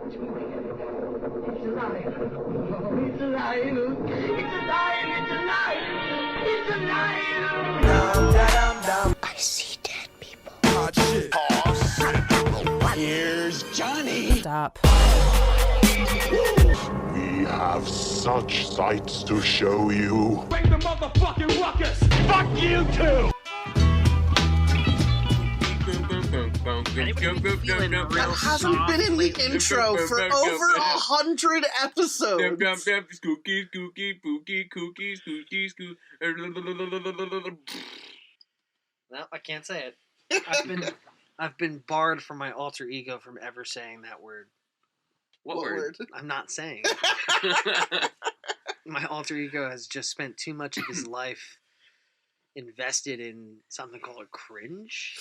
It's alive. Oh, it's alive. It's alive. It's alive. It's alive. I see dead people. Hot shit. Here's Johnny. Stop. We have such sights to show you. Bring the motherfucking ruckus. Fuck you too. That hasn't been in the intro for over 100 episodes. No, I can't say it. I've been barred from my alter ego from ever saying that word. What word? I'm not saying it. My alter ego has just spent too much of his life invested in something called a cringe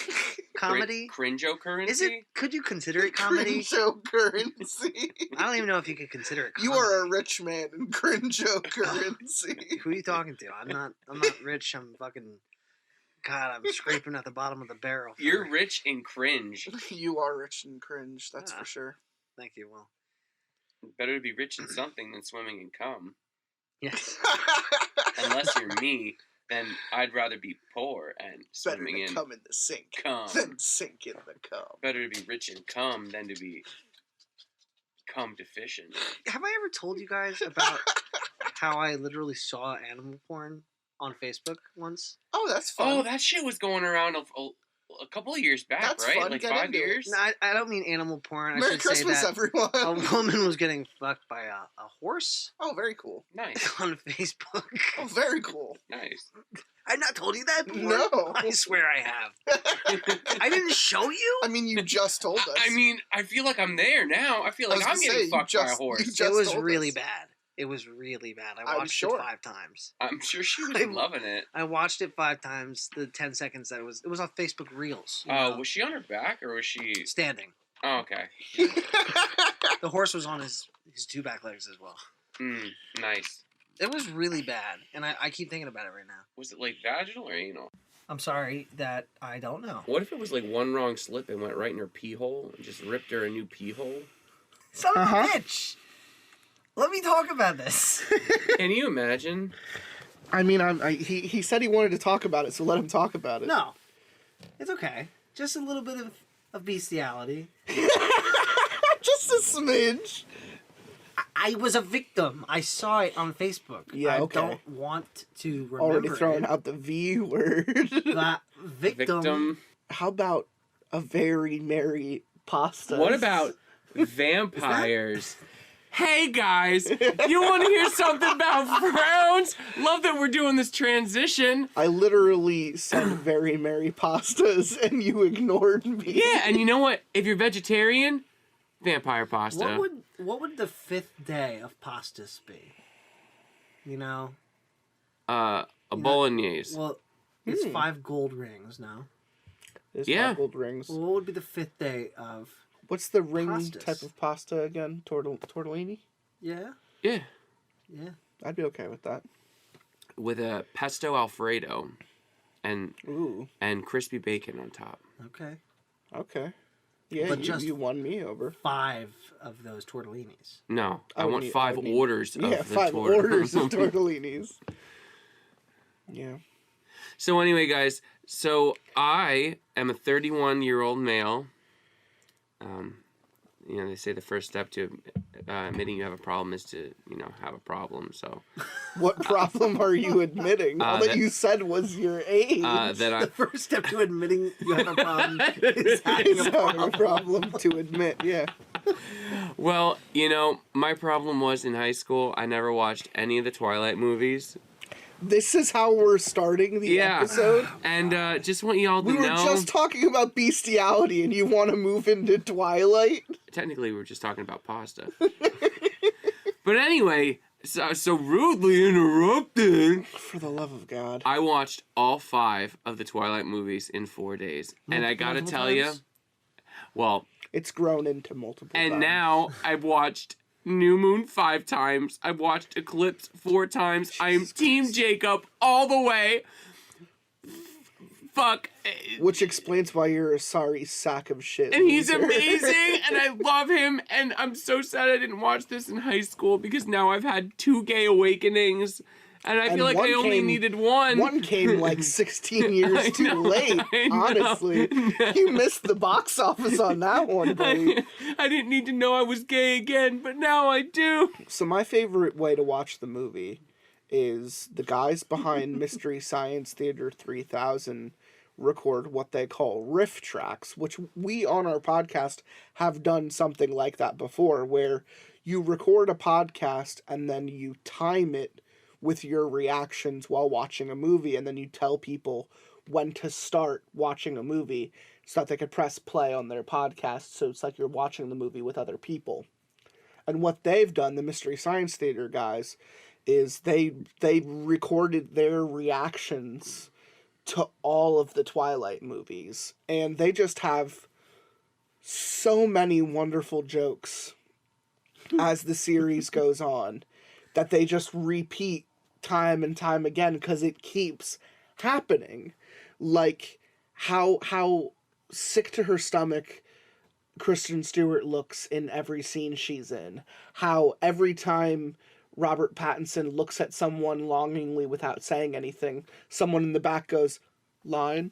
comedy. Cringeocurrency? Is it? Could you consider it comedy? Cringeocurrency. I don't even know if you could consider it comedy. You are a rich man in cringeocurrency. Who are you talking to? I'm not rich. I'm fucking... God, I'm scraping at the bottom of the barrel. You're rich in cringe. You are rich in cringe, that's for sure. Thank you, Will. Better to be rich in something than swimming in cum. Yes. Unless you're me, then I'd rather be poor and swimming in cum in the sink cum. than sink in the cum. Better to be rich in cum than to be cum deficient. Have I ever told you guys about how I literally saw animal porn on Facebook once? Oh, that's fun. Oh, that shit was going around a couple of years back, That's right? fun. Like Get 5 into it. years? No, I don't mean animal porn. Merry I should Christmas, say that everyone. a woman was getting fucked by a horse Oh, very cool. Nice. on Facebook. Oh, very cool. Nice. I've not told you that before? No. I swear I have. I didn't show you? I mean, you just told us. I mean, I feel like I'm there now. I feel like I'm getting fucked by a horse. It was really bad. It was really bad. I watched sure. it 5 times. I'm sure she was loving it. I watched it 5 times. The 10 seconds that it was on Facebook Reels. Oh, was she on her back or was she standing? Oh, okay. The horse was on his 2 back legs as well. Nice. It was really bad, and I keep thinking about it right now. Was it like vaginal or anal? I'm sorry that I don't know. What if it was like one wrong slip and went right in her pee hole and just ripped her a new pee hole? Son of a bitch! Let me talk about this. Can you imagine? I mean, he said he wanted to talk about it, so let him talk about it. No. It's okay. Just a little bit of bestiality. Just a smidge. I was a victim. I saw it on Facebook. Yeah, okay. I don't want to remember Already throwing out the V word. That victim. How about a very merry pasta? What about vampires? Hey guys, you want to hear something about Frowns? Love that we're doing this transition. I literally said very merry pastas and you ignored me. Yeah, and you know what? If you're vegetarian, vampire pasta. What would the 5th day of pastas be? You know? A bolognese. Well, it's 5 gold rings now. There's Yeah. 5 gold rings. Well, what would be the 5th day of... What's the ring pastas? type of pasta again? Tortellini? Yeah? Yeah. Yeah. I'd be okay with that. With a pesto alfredo and crispy bacon on top. Okay. Okay. Yeah, But just you won me over. 5 of those tortellinis. No, I would want need- 5 orders of the 5 orders of tortellinis. Yeah. So anyway, guys, I am a 31-year-old male. You know, they say the first step to admitting you have a problem is to, have a problem. So, What problem are you admitting? All that you said was your age. The first step to admitting you have a problem is having a problem. To admit, yeah. Well, my problem was in high school, I never watched any of the Twilight movies. This is how we're starting the episode? And just want you all to know... We were just talking about bestiality and you want to move into Twilight? Technically, we were just talking about pasta. But anyway, so rudely interrupted. For the love of God. I watched all 5 of the Twilight movies in 4 days. And I gotta tell you... Well... It's grown into multiple times. And now I've watched... New Moon 5 times. I've watched Eclipse 4 times. I am Team Jacob all the way. fuck. Which explains why you're a sorry sack of shit. And he's loser. amazing, and I love him, and I'm so sad I didn't watch this in high school because now I've had 2 gay awakenings, and I feel like I only needed one. One came like 16 years too late, honestly. You missed the box office on that one, buddy. I didn't need to know I was gay again, but now I do. So my favorite way to watch the movie is the guys behind Mystery Science Theater 3000 record what they call riff tracks, which we on our podcast have done something like that before, where you record a podcast and then you time it with your reactions while watching a movie, and then you tell people when to start watching a movie so that they could press play on their podcast, so it's like you're watching the movie with other people. And what they've done, the Mystery Science Theater guys, is they recorded their reactions to all of the Twilight movies, and they just have so many wonderful jokes as the series goes on that they just repeat time and time again because it keeps happening. Like how sick to her stomach Kristen Stewart looks in every scene she's in. How every time Robert Pattinson looks at someone longingly without saying anything, someone in the back goes, "Line."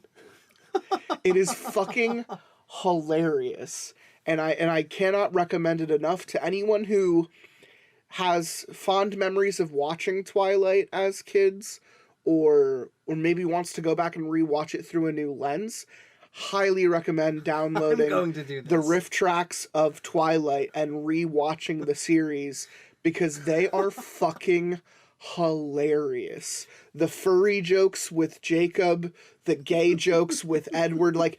It is fucking hilarious. And I cannot recommend it enough to anyone who has fond memories of watching Twilight as kids, or maybe wants to go back and rewatch it through a new lens. Highly recommend downloading the riff tracks of Twilight and rewatching the series, because they are fucking hilarious. The furry jokes with Jacob, the gay jokes with Edward, like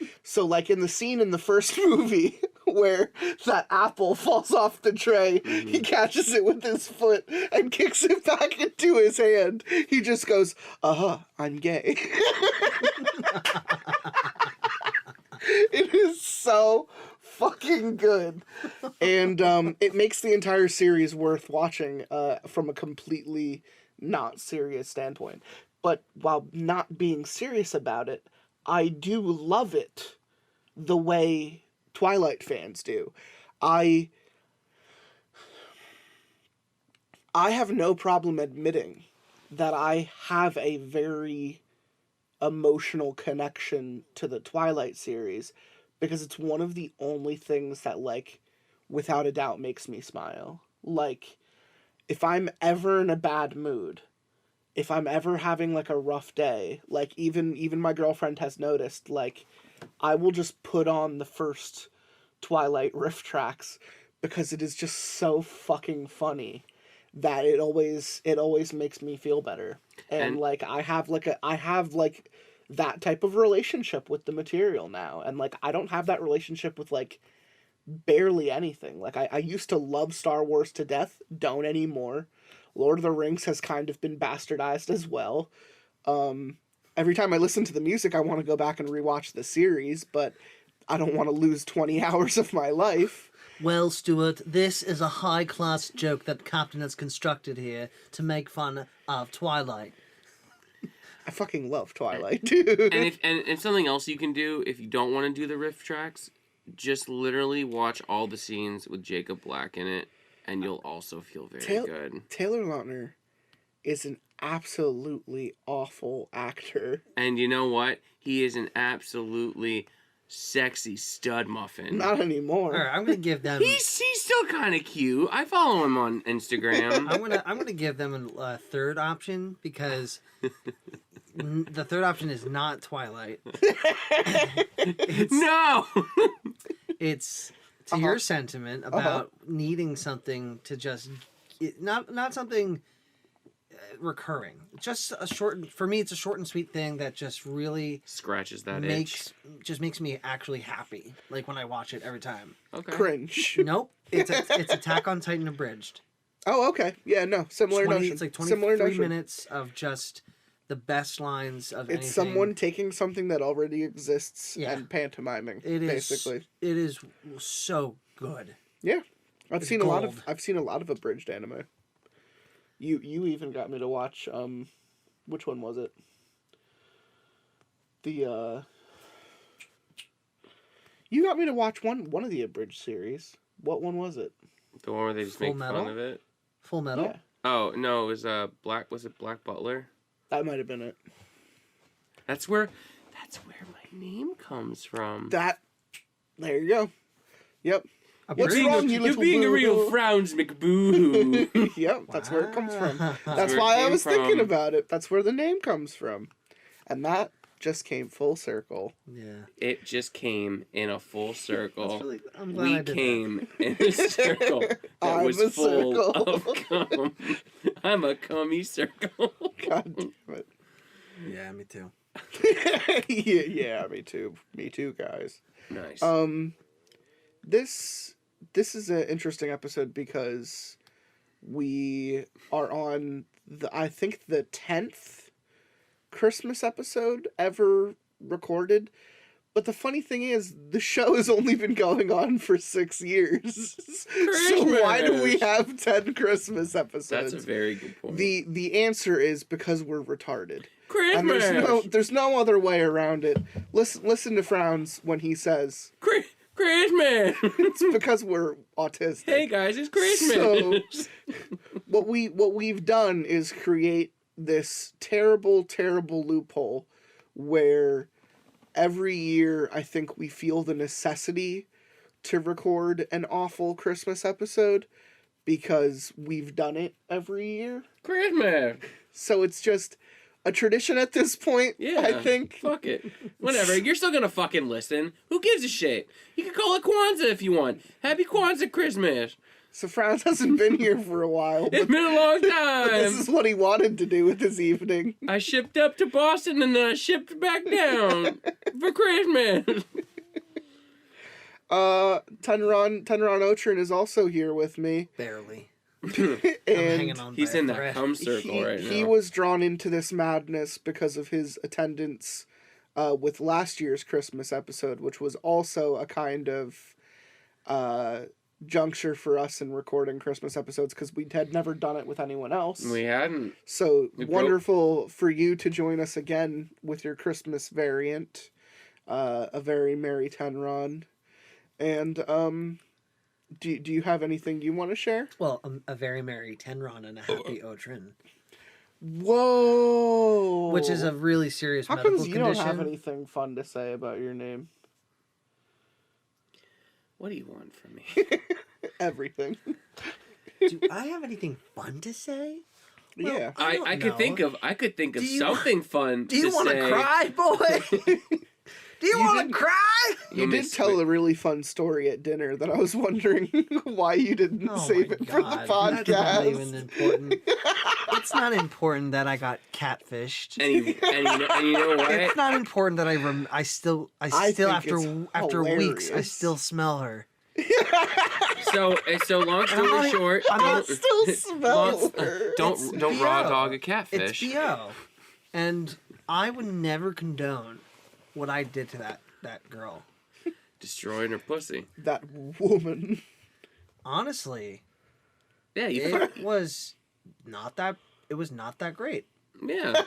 in the scene in the first movie where that apple falls off the tray, he catches it with his foot and kicks it back into his hand. He just goes, I'm gay. It is so fucking good. And it makes the entire series worth watching from a completely not serious standpoint. But while not being serious about it, I do love it the way Twilight fans do. I have no problem admitting that I have a very emotional connection to the Twilight series, because it's one of the only things that, like, without a doubt makes me smile. Like, if I'm ever in a bad mood, if I'm ever having, like, a rough day, like, even my girlfriend has noticed, like, I will just put on the first Twilight riff tracks because it is just so fucking funny that it always makes me feel better. And like I have that type of relationship with the material now, and like I don't have that relationship with like barely anything. Like I used to love Star Wars to death, don't anymore. Lord of the Rings has kind of been bastardized as well. Every time I listen to the music, I want to go back and rewatch the series, but I don't want to lose 20 hours of my life. Well, Stuart, this is a high-class joke that Captain has constructed here to make fun of Twilight. I fucking love Twilight, dude. And something else you can do if you don't want to do the riff tracks, just literally watch all the scenes with Jacob Black in it, and you'll also feel very good. Taylor Lautner is an absolutely awful actor. And you know what? He is an absolutely sexy stud muffin. Not anymore. All right, I'm gonna give them. He's still kind of cute. I follow him on Instagram. I'm gonna give them a third option, because the third option is not Twilight. No. It's to your sentiment about needing something to just not something recurring. Just a short, for me, it's a short and sweet thing that just really scratches that itch. Just makes me actually happy. Like when I watch it every time. Okay. Cringe. Nope. It's Attack on Titan abridged. Oh, okay. Yeah, no. Similar notion. It's like 23 minutes of just the best lines of anything. It's someone taking something that already exists and pantomiming. Basically. It is so good. Yeah. I've seen a lot of abridged anime. You even got me to watch which one was it? the you got me to watch one of the abridged series. What one was it? The one where they just Full make Metal? fun of it. Full Metal. Yeah, Oh no, it was Black. Was it Black Butler? that might have been it. That's where my name comes from. That. There you go. Yep. Abridged? What's wrong, you You're little being a real boo-hoo? Frowns McBooHoo. Yep, that's where it comes from. Wow. That's where it why I came was thinking from. about it. That's where the name comes from. And that just came full circle. Yeah. It just came in a full circle. That's really, I'm glad I We did that. came in a circle that I'm was a full circle. of cum. I'm a cummy circle. God damn it. Yeah, me too. Yeah, me too. Me too, guys. Nice. This is an interesting episode because we are on I think the 10th Christmas episode ever recorded. But the funny thing is, the show has only been going on for 6 years. So why do we have 10 Christmas episodes? That's a very good point. The answer is because we're retarded. And Christmas. there's no other way around it. Listen to Frowns when he says Christmas. it's because we're autistic. Hey guys, it's Christmas. So what we've done is create this terrible loophole where every year I think we feel the necessity to record an awful Christmas episode because we've done it every year. Christmas. So it's just a tradition at this point, Yeah. I think. Fuck it. Whatever. You're still gonna fucking listen. Who gives a shit? You can call it Kwanzaa if you want. Happy Kwanzaa Christmas. So Frowns hasn't been here for a while, It's but been a long this time. is what he wanted to do with his evening. I shipped up to Boston and then I shipped back down for Christmas. Tenron Otrin is also here with me. Barely. I'm And hanging on. He's by a in that thread. cum circle right now. he was drawn into this madness because of his attendance with last year's Christmas episode, which was also a kind of juncture for us in recording Christmas episodes because we had never done it with anyone else. We hadn't. So We broke- wonderful for you to join us again with your Christmas variant. A very merry Tenron. And do you have anything you want to share? Well, a very merry Tenron and a happy Otrin, Whoa! which is a really serious How medical comes you condition. don't have anything fun to say about your name? What do you want from me? Everything. Do I have anything fun to say? Yeah. I don't I could know. think of Do you- something fun. Do you want to cry, boy? Do you want to cry? You did tell a really fun story at dinner that I was wondering why you didn't Oh save my it for the God, That's not podcast. even important. It's not important that I got catfished. And you know what? It's not important that I still think after weeks I hilarious. still smell her. So long story short, I still smell her. don't It's raw BO. dog a It's catfish. BO. And I would never condone what I did to that girl. Destroying her pussy. That woman. Honestly, Yeah, you it was not that great. yeah.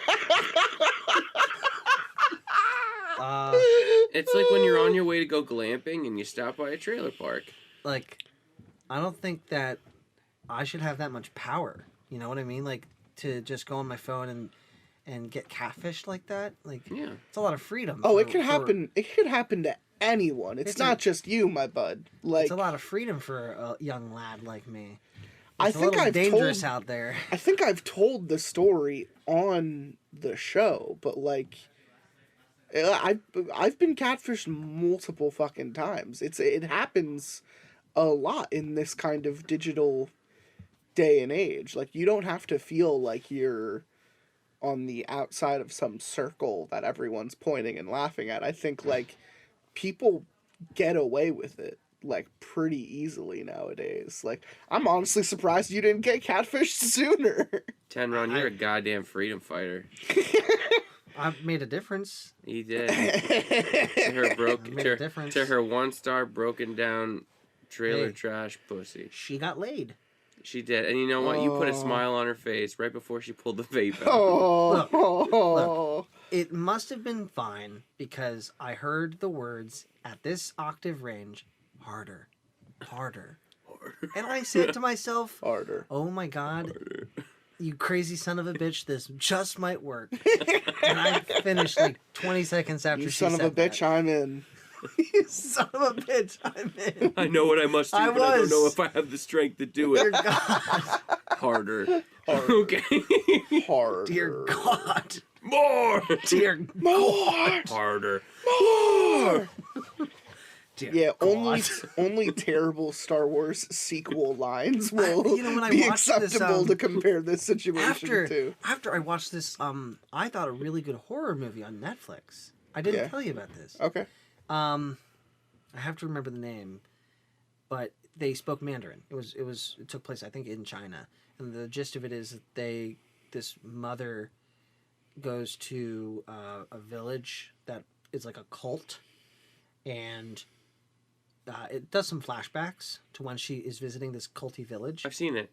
Uh, It's like when you're on your way to go glamping and you stop by a trailer park. like, I don't think that I should have that much power. You know what I mean? Like, to just go on my phone and get catfished like that. Like, Yeah. it's a lot of freedom. Oh, for- it could for- happen. It could happen to anyone. It's It's not a- just you, my bud. Like, It's a lot of freedom for a young lad like me. I It's a think little I've dangerous told- out there. I think I've told the story on the show, but like, I've been catfished multiple fucking times. It happens a lot in this kind of digital day and age. Like, you don't have to feel like you're on the outside of some circle that everyone's pointing and laughing at. I think like people get away with it like pretty easily nowadays. Like, I'm honestly surprised you didn't get catfished sooner. Tenron, you're a goddamn freedom fighter. I've made a difference. He did. To her Made a difference. to her 1-star broken down trailer Hey. trash pussy. She got laid. She did. And you know what? You put a smile on her face right before she pulled the vape out. Oh. It must have been fine because I heard the words at this octave range, harder, harder. And I said to myself, Harder. oh my God, you crazy son of a bitch, this just might work. And I finished like 20 seconds after You she son of said a bitch, that. I'm in. You son of a bitch, I'm in. I know what I must do, I but I don't was. know if I have the strength to do Dear it. God, Harder. Okay. Harder. dear God, More. dear More. Harder. More. dear Yeah, God. only terrible Star Wars sequel lines will you know, when I be watched this, acceptable to compare this situation to. After I watched this, I thought a really good horror movie on Netflix. I didn't Yeah. tell you about this. Okay. I have to remember the name, but they spoke Mandarin. It took place, I think, in China, and the gist of it is that this mother goes to a village that is like a cult, and it does some flashbacks to when she is visiting this culty village. I've seen it.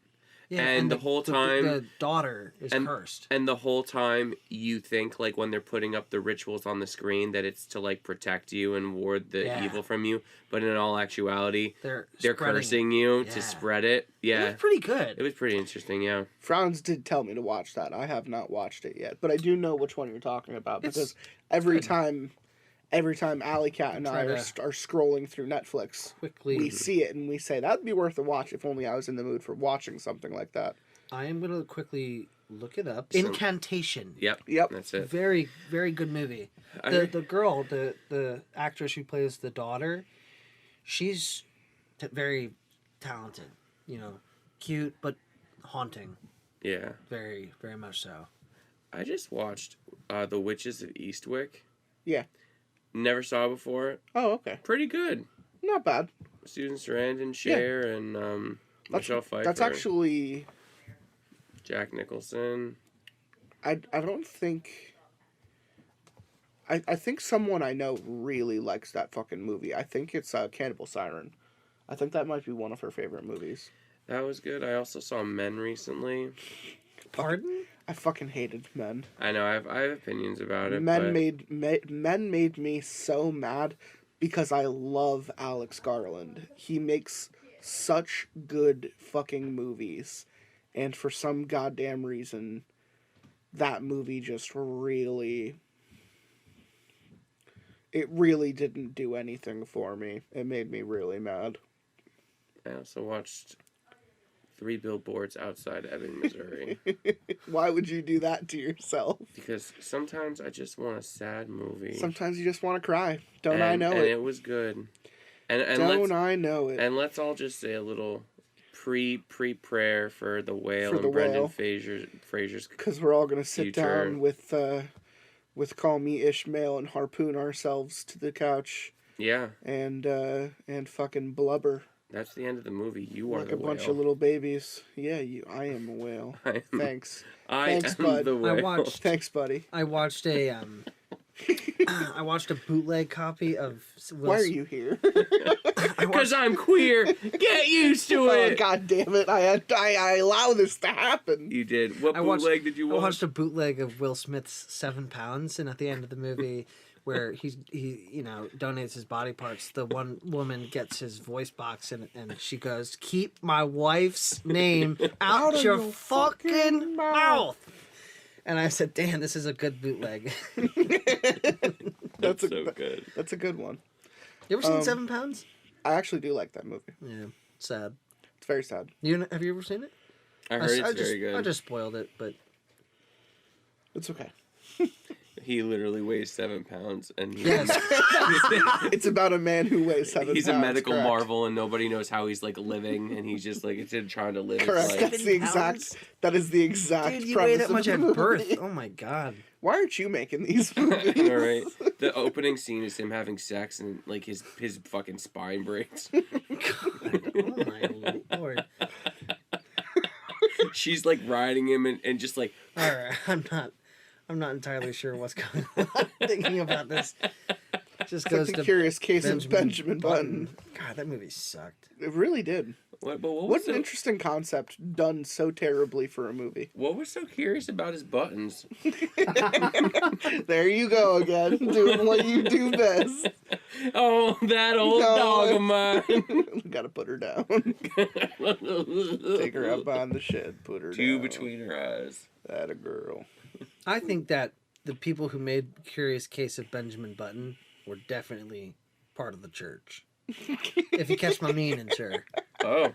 Yeah, and the whole time- the daughter is cursed. And the whole time you think, like, when they're putting up the rituals on the screen, that it's to, like, protect you and ward the Yeah. evil from you. But in all actuality, They're spreading cursing you Yeah. to spread it. Yeah. It was pretty good. It was pretty interesting, yeah. Frowns did tell me to watch that. I have not watched it yet, but I do know which one you're talking about because every time Alley Cat and I are scrolling through Netflix, Quickly. we see it and we say that'd be worth a watch if only I was in the mood for watching something like that. I am gonna quickly look it up. So- Incantation. Yep. Yep. That's it. Very, very good movie. The girl, the actress who plays the daughter, she's very talented. You know, cute but haunting. Yeah. Very, very much so. I just watched The Witches of Eastwick. Yeah. Never saw it before. Oh, okay. Pretty good. Not bad. Susan Sarandon, Cher, and Michelle Pfeiffer. That's actually. Jack Nicholson. I don't think. I think someone I know really likes that fucking movie. I think it's Cannibal Siren. I think that might be one of her favorite movies. That was good. I also saw Men recently. Pardon? I fucking hated Men. I know. I have opinions about it. Men but made me so mad because I love Alex Garland. He makes such good fucking movies, and for some goddamn reason, that movie just really. It really didn't do anything for me. It made me really mad. I also watched 3 Billboards Outside Ebbing, Missouri. Why would you do that to yourself? Because sometimes I just want a sad movie. Sometimes you just want to cry. Don't I know and it? it was good. And Don't I know it? And let's all just say a little pre-prayer for The Whale For The and Brendan Whale. Fraser's. Because we're all gonna sit future. down with Call Me Ishmael and harpoon ourselves to the couch Yeah, and fucking blubber that's the end of the movie. You are like the a bunch whale. of little babies. Yeah, I am a whale. I am- Thanks. Thanks, bud. the whale. I watched Thanks, buddy. I watched a I watched a bootleg copy of Why are you here? Because I'm queer. Get used to Oh, it. God damn it! I allow this to happen. You did. What I watched- bootleg did you I watch? watched a bootleg of Will Smith's 7 Pounds, and at the end of the movie, where he donates his body parts, the one woman gets his voice box, and she goes, "Keep my wife's name out of your your fucking fucking mouth." And I said, "Damn, this is a good bootleg." That's a- so good. That's a good one. You ever seen 7 Pounds? I actually do like that movie. Yeah, sad. It's very sad. Have you ever seen it? I heard it's I just, very good. I just spoiled it, but It's okay. He literally weighs 7 pounds, and It's about a man who weighs 7 he's pounds. a medical correct. marvel, and nobody knows how he's like living, and he's just like instead of trying to live. Correct. It's like, That's the exact. That is the exact. dude, you premise weigh that of much the at movie. birth. Oh my god. Why aren't you making these movies? all right. The opening scene is him having sex, and like his fucking spine breaks. Oh my lord. She's like riding him, and just like All right, I'm not entirely sure what's going on thinking about this. Just It's like goes the to Curious Case of Benjamin Button. God, that movie sucked. It really did. What What was an interesting concept done so terribly for a movie. What was so curious about his buttons? There you go again, doing what you do best. Oh, that old No. dog of mine. Gotta put her down. Take her up on the shed, put her Two down. between her eyes. That a girl. I think that the people who made Curious Case of Benjamin Button were definitely part of the church. If you catch my meaning, sir. Oh,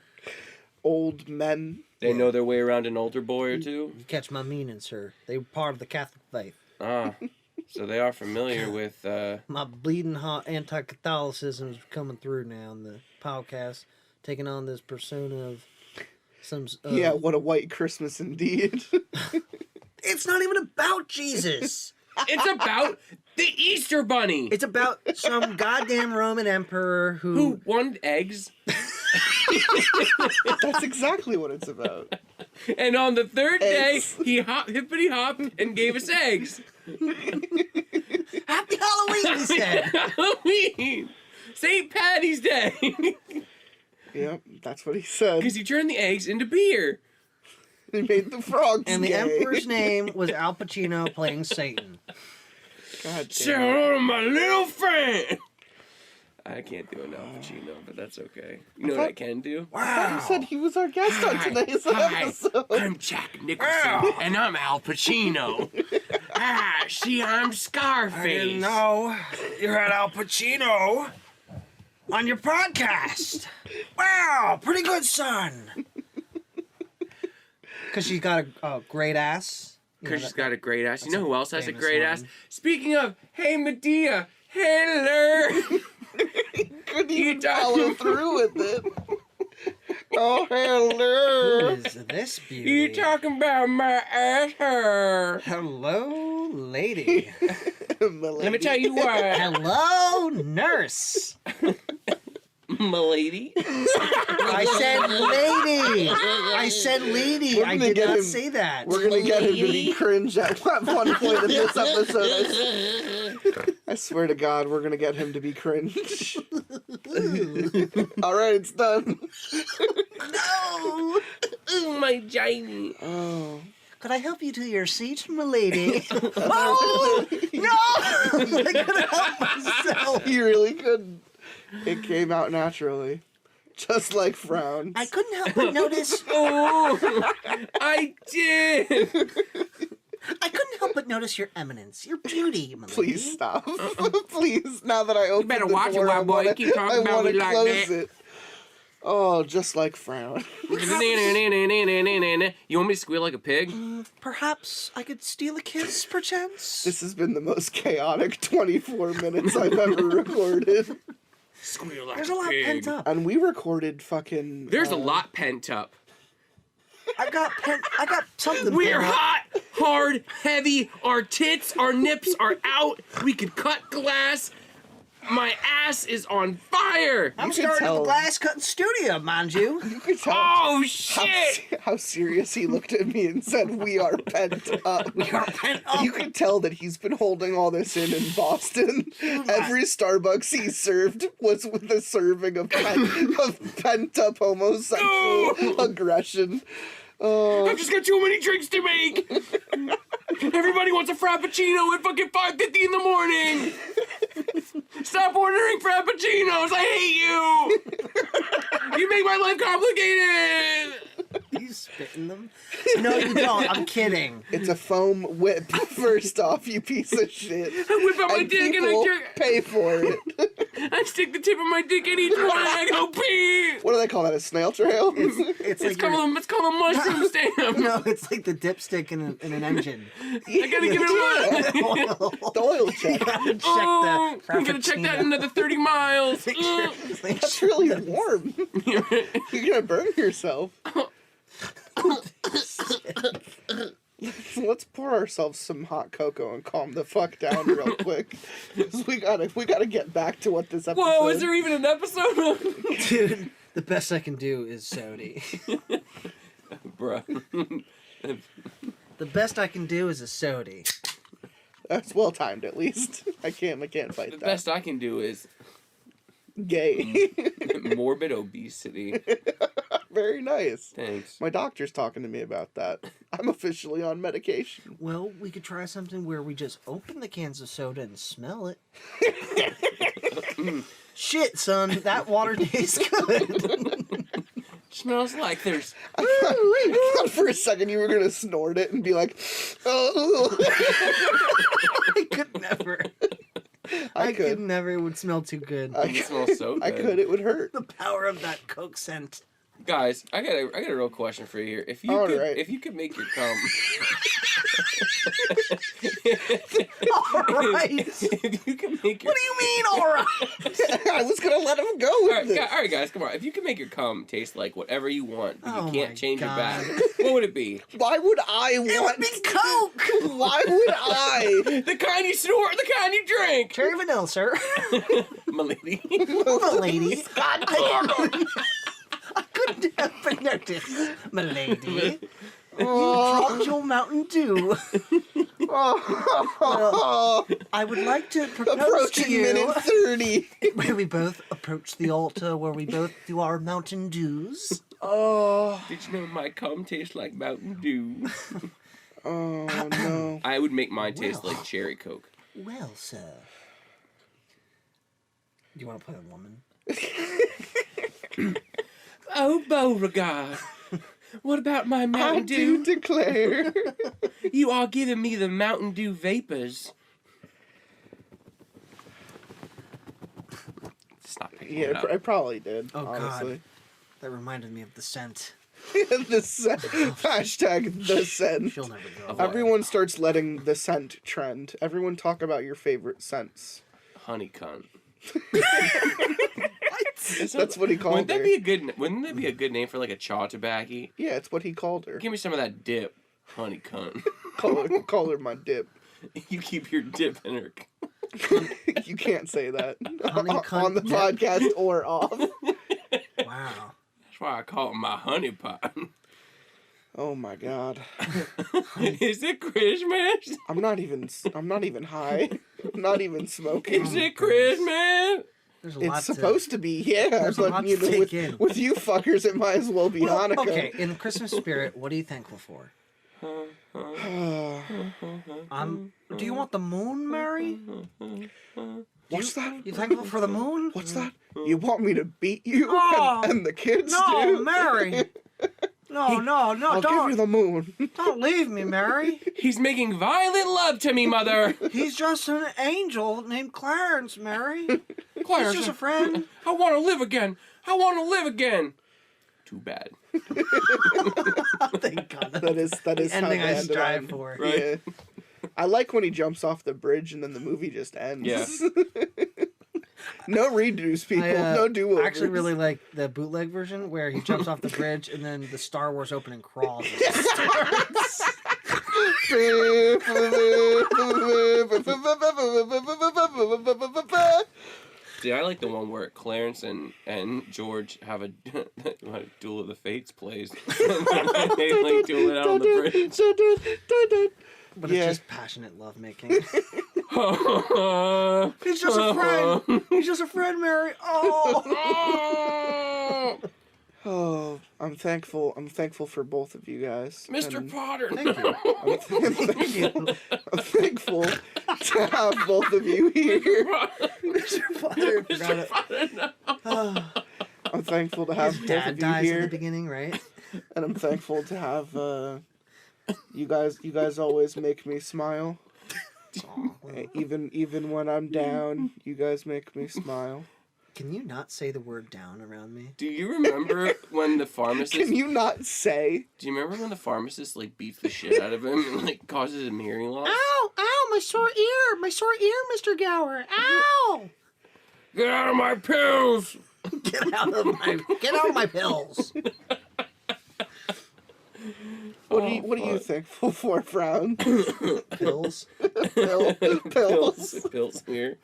Old men. they know their way around an older boy or two? You catch my meaning, sir. They were part of the Catholic faith. Ah, so they are familiar with, My bleeding hot anti-Catholicism is coming through now in the podcast, taking on this persona of some... Yeah, what a white Christmas indeed. It's not even about Jesus. it's about the Easter Bunny! It's about some goddamn Roman emperor Who won eggs, That's exactly what it's about. and on the third day, Eggs. he hippity hopped and gave us eggs. Happy Halloween, he said. Halloween! St. Patty's Day! Yep, that's what he said. Because he turned the eggs into beer. He made the frogs And the gay. emperor's name was Al Pacino playing Satan. God Say damn it. hello to my little friend! I can't do an Al Pacino, but that's okay. You know what I can do? I thought you said he was our guest on today's episode. I'm Jack Nicholson, and I'm Al Pacino. See, I'm Scarface. know you had Al Pacino on your podcast. Wow, pretty good, son. Because she's got a great ass. Because she's got a great ass. You know who else has a famous great line. ass? Speaking of, hey Medea, Hitler. Couldn't You even follow through with it. Oh, Who hello. is this beauty? You talking about my ass hair? Hello, lady. Let me tell you what, Hello, nurse. m'lady. I said lady. I said lady. We're I gonna did get not him- say that. We're gonna get him to be cringe at one point in this episode. I swear to God, we're gonna get him to be cringe. All right, it's done. No. Ooh, my giny. Oh, Could I help you to your seat, milady? Oh no! I couldn't help myself. he really couldn't. It came out naturally, just like Frowns. I couldn't help but notice. Oh, I did. I couldn't help but notice your eminence, your beauty, milady. Please stop. Please, now that I opened better the watch it, door, white I boy. wanna- Keep talking I about wanna me like close that. it. Oh, just like Frown. You want me to squeal like a pig? Perhaps I could steal a kiss, perchance? This has been the most chaotic 24 minutes I've ever recorded. Squeal like There's a lot pent up. And we recorded fucking... There's a lot pent up. I got something. We're pent up. hot, hard, heavy. Our tits, our nips are out. We could cut glass. My ass is on fire. I'm You could starting tell. a glass cutting studio, mind you. You could tell Oh shit! how serious he looked at me and said, "We are pent up." We are pent up. You could tell that he's been holding all this in Boston. Every Starbucks he served was with a serving of pent up homosexual aggression. I've just got too many drinks to make. Everybody wants a frappuccino at fucking 5:50 in the morning. Stop ordering frappuccinos. I hate you. You make my life complicated. You spit in them? No, you don't. I'm kidding. It's a foam whip. First off, you piece of shit. I whip out my And dick and I people jerk. pay for it. I stick the tip of my dick in each one and I go pee. What do they call that? A snail trail? It's like It's called a mushroom stamp. no, it's like the dipstick in an engine. I gotta give it a look. The oil check. Check Oh, the I'm gonna check that another 30 miles. That's really warm. You're gonna burn yourself. Let's pour ourselves some hot cocoa and calm the fuck down real quick. 'Cause we gotta get back to what this episode. Whoa, is there even an episode? Dude, the best I can do is sody. Bruh. The best I can do is a sody. That's well timed, at least. I can't fight The that. best I can do is Gay. morbid obesity. Very nice. Thanks. My doctor's talking to me about that. I'm officially on medication. Well, we could try something where we just open the cans of soda and smell it. Shit, son, that water tastes good. Smells like there's. I thought for a second you were going to snort it and be like, oh. I could never. I could never. It would smell too good. It smells so good. I could. It would hurt. The power of that Coke scent. Guys, I got a real question for you here. If you could make your cum. All right. If you could make your. What do you mean, all right? I was going to let him go All with right, it. all right, guys, come on. If you could make your cum taste like whatever you want, but Oh you can't my change God. it back, what would it be? Why would I want... It would be Coke. Why would I? The kind you snort, the kind you drink. Cherry vanilla, sir. Milady. My lady. God I couldn't help but notice, my lady. You dropped your Mountain Dew. Well, I would like to propose to Approaching you. minute 30. Where we both approach the altar, where we both do our Mountain Dews. Oh, Did you know my cum tastes like Mountain Dew? oh no. I would make mine taste like cherry Coke. Well, sir. Do you want to play a woman? Oh, Beauregard. What about my I Mountain do Dew? declare. You are giving me the Mountain Dew vapors. Stop picking it Yeah, up. I probably did, Oh, honestly. God. That reminded me of the scent. The scent. Hashtag the scent. She'll never go. Everyone starts letting the scent trend. Everyone talk about your favorite scents. Honey cunt. That's what he called Wouldn't her. that be a good? Wouldn't that be a good name for like a chaw tobacco? Yeah, it's what he called her. Give me some of that dip, honey cunt. Call her my dip. You keep your dip in her. You can't say that Honey cunt on the dip. podcast or off. Wow. That's why I call it my honey pot. Oh my god. Is it Christmas? I'm not even high. I'm not even smoking. Is it Christmas? There's a lot It's supposed to be, yeah. There's a lot But to you know, take with you fuckers, it might as well be Well, Hanukkah. okay, in the Christmas spirit, what are you thankful for? Do you want the moon, Mary? What's that? You thankful for the moon? What's that? You want me to beat you Oh, and the kids No, too? Mary. No, I'll give you don't. the moon. Don't leave me, Mary. He's making violent love to me, mother. He's just an angel named Clarence, Mary. Clarence, He's just a friend. I want to live again. I want to live again. Too bad. Thank God. That is the how ending they I ended strive on. for. Right. Yeah. I like when he jumps off the bridge and then the movie just ends. Yeah. No redos, people. I No do-overs. actually really like the bootleg version where he jumps off the bridge and then the Star Wars opening crawls. See, I like the one where Clarence and George have a Duel of the Fates plays. They like duel it out on the bridge. But Yeah. it's just passionate lovemaking. He's just a friend. He's just a friend, Mary. Oh. Oh, I'm thankful. I'm thankful for both of you guys. Mr. And Potter. Thank you. I'm thankful to have both of you here. Mr. Potter. Mr. Potter, no. I'm thankful to have His both dad of you dies in here, the beginning, right? and I'm thankful to have you guys. You guys always make me smile, even when I'm down. You guys make me smile. Can you not say the word down around me? Do you remember when the pharmacist... Can you not say? Do you remember when the pharmacist, like, beats the shit out of him and, like, causes him hearing loss? Ow! Ow! My sore ear! My sore ear, Mr. Gower! Ow! Get out of my pills! Get out of my pills! What are you thankful for, Frown? Pills. Pills. Pills here.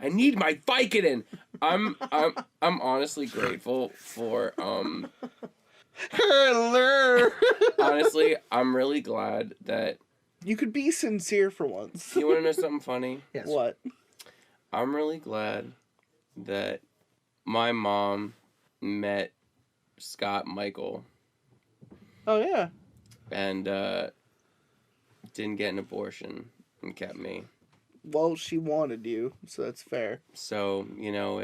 I need my Vicodin. I'm honestly grateful for honestly, I'm really glad that You could be sincere for once. You want to know something funny? Yes. What? I'm really glad that my mom met Scott Michael Oh, yeah. and didn't get an abortion and kept me. Well, she wanted you, so that's fair. So, you know,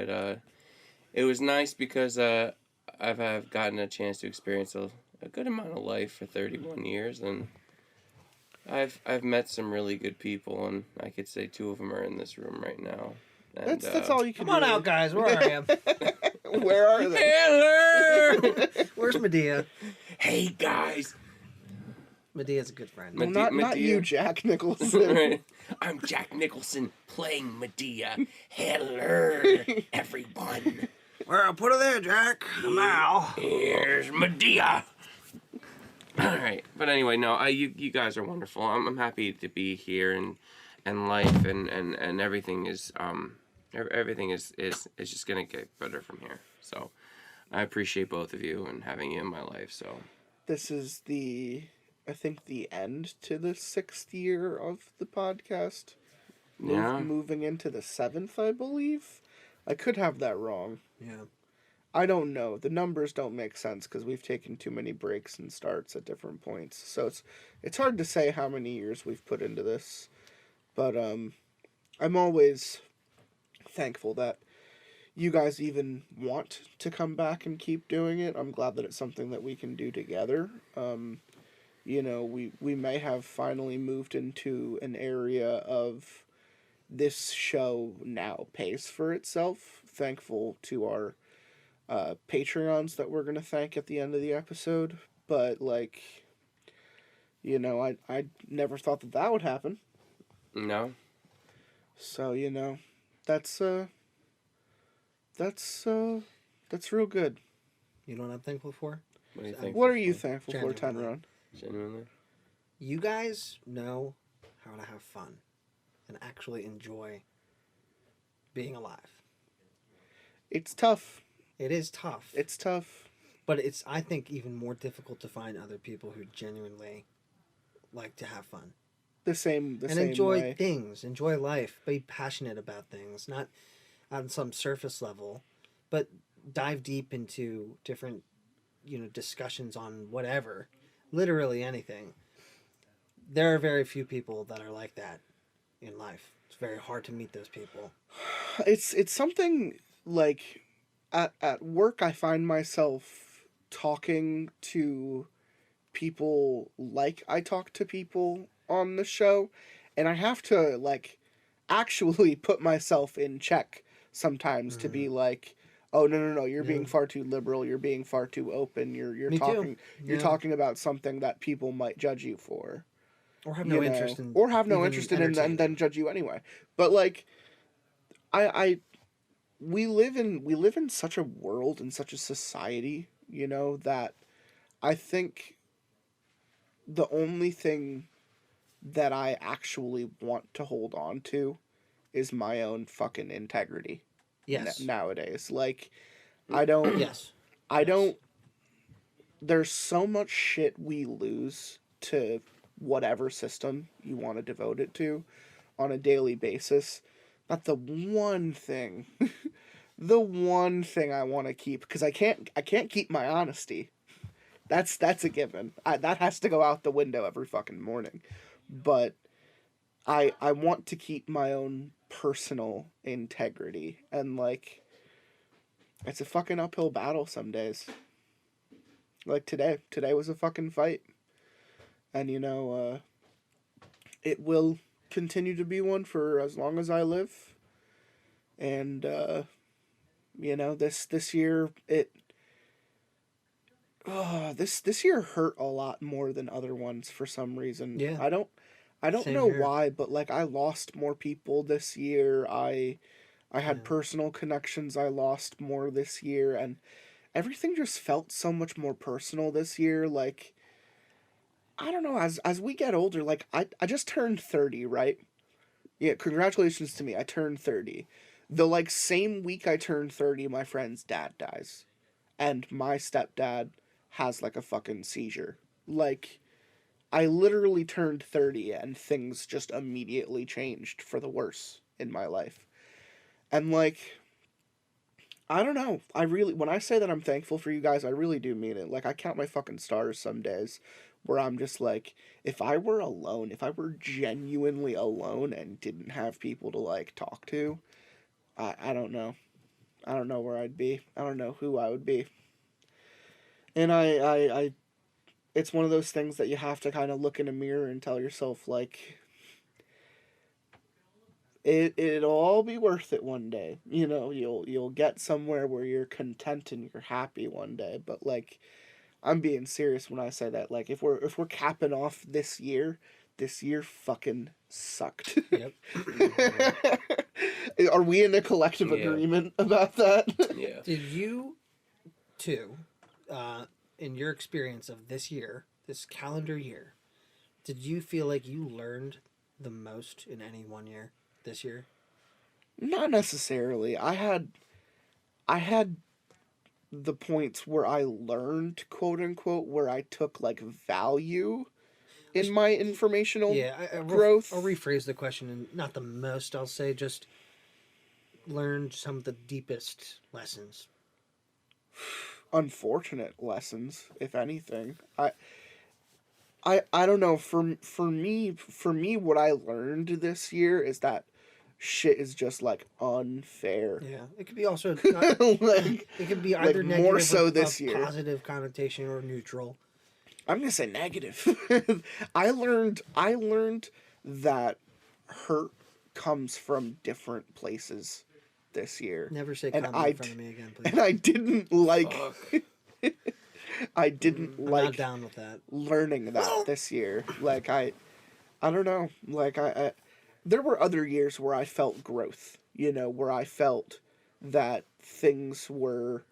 it was nice because I've gotten a chance to experience a good amount of life for 31 years, and I've met some really good people, and I could say 2 of them are in this room right now. And, That's all you can Come do. on out, guys. Where are you? Where are they? Hello! Where's Medea? Hey, guys! Medea's a good friend. Well, not Medea. you, Jack Nicholson. Right. I'm Jack Nicholson playing Medea. Hello, everyone. Well, put her there, Jack. Now. Here's Medea. All right, but anyway, no, you guys are wonderful. I'm happy to be here, and life and everything is everything is just gonna get better from here. So I appreciate both of you and having you in my life. So This is I think the end to the 6th year of the podcast. yeah, Moving into the 7th, I believe. I could have that wrong. Yeah. I don't know. The numbers don't make sense because we've taken too many breaks and starts at different points. So it's hard to say how many years we've put into this. But I'm always thankful that you guys even want to come back and keep doing it. I'm glad that it's something that we can do together. You know, we may have finally moved into an area of this show now pays for itself. Thankful to our Patreons that we're going to thank at the end of the episode. But, like, you know, I never thought that would happen. no, So, you know, that's real good. You know what I'm thankful for? what do you think? What are you thankful for, Genuinely. Tenron? Genuinely, You guys know how to have fun and actually enjoy being alive. It's tough. It is tough. It's tough. But it's, I think, even more difficult to find other people who genuinely like to have fun. The same And enjoy way. things, enjoy life, be passionate about things, not on some surface level, but dive deep into different, discussions on whatever, literally anything. There are very few people that are like that in life. It's very hard to meet those people. It's something like at work I find myself talking to people like I talk to people on the show, and I have to like actually put myself in check sometimes to be like, oh no, you're being far too liberal, you're being far too open, you're Me talking too. you're Yeah. talking about something that people might judge you for. Or have You no know, interest in or have no even interest in and entertaining. then judge you anyway. But like we live in such a world and such a society, that I think the only thing that I actually want to hold on to is my own fucking integrity. Yes. Nowadays, like I don't Yes. I don't. There's so much shit we lose to whatever system you want to devote it to on a daily basis. That the one thing, the one thing I want to keep, because I can't keep my honesty. That's a given. That has to go out the window every fucking morning. But I want to keep my own personal integrity, and like it's a fucking uphill battle some days. Like today was a fucking fight. And it will continue to be one for as long as I live. And this year this year hurt a lot more than other ones for some reason. Yeah. I don't Same know here. why, but like I lost more people this year. I had personal connections I lost more this year, and everything just felt so much more personal this year. Like, I don't know, as we get older, like I just turned 30, right? Yeah, congratulations to me. I turned 30. The like same week I turned 30, my friend's dad dies. And my stepdad has like a fucking seizure. Like, I literally turned 30 and things just immediately changed for the worse in my life. And like, I don't know. When I say that I'm thankful for you guys, I really do mean it. Like, I count my fucking stars some days where I'm just like, if I were alone, if I were genuinely alone and didn't have people to like talk to, I don't know. I don't know where I'd be. I don't know who I would be. And I it's one of those things that you have to kind of look in a mirror and tell yourself, like, it'll all be worth it one day. You know, you'll get somewhere where you're content and you're happy one day. But like, I'm being serious when I say that. Like, if we're capping off this year fucking sucked. Yep. Are we in a collective agreement about that? Yeah. Did you two, in your experience of this year, this calendar year, did you feel like you learned the most in any one year this year? Not necessarily. I had the points where I learned, quote unquote, where I took like value in my informational growth. I'll rephrase the question, and not the most, I'll say just learned some of the deepest lessons. Unfortunate lessons, if anything. I don't know. For me, what I learned this year is that shit is just like unfair. Yeah, it could be also not, like, it could be either like, negative more so or this year. positive connotation or neutral. I'm gonna say negative. I learned that hurt comes from different places this year. Never say and comment in front of me again, please. And I didn't like. I didn't I'm like not down with that. learning that this year. Like I don't know. Like I there were other years where I felt growth. You know, where I felt that things were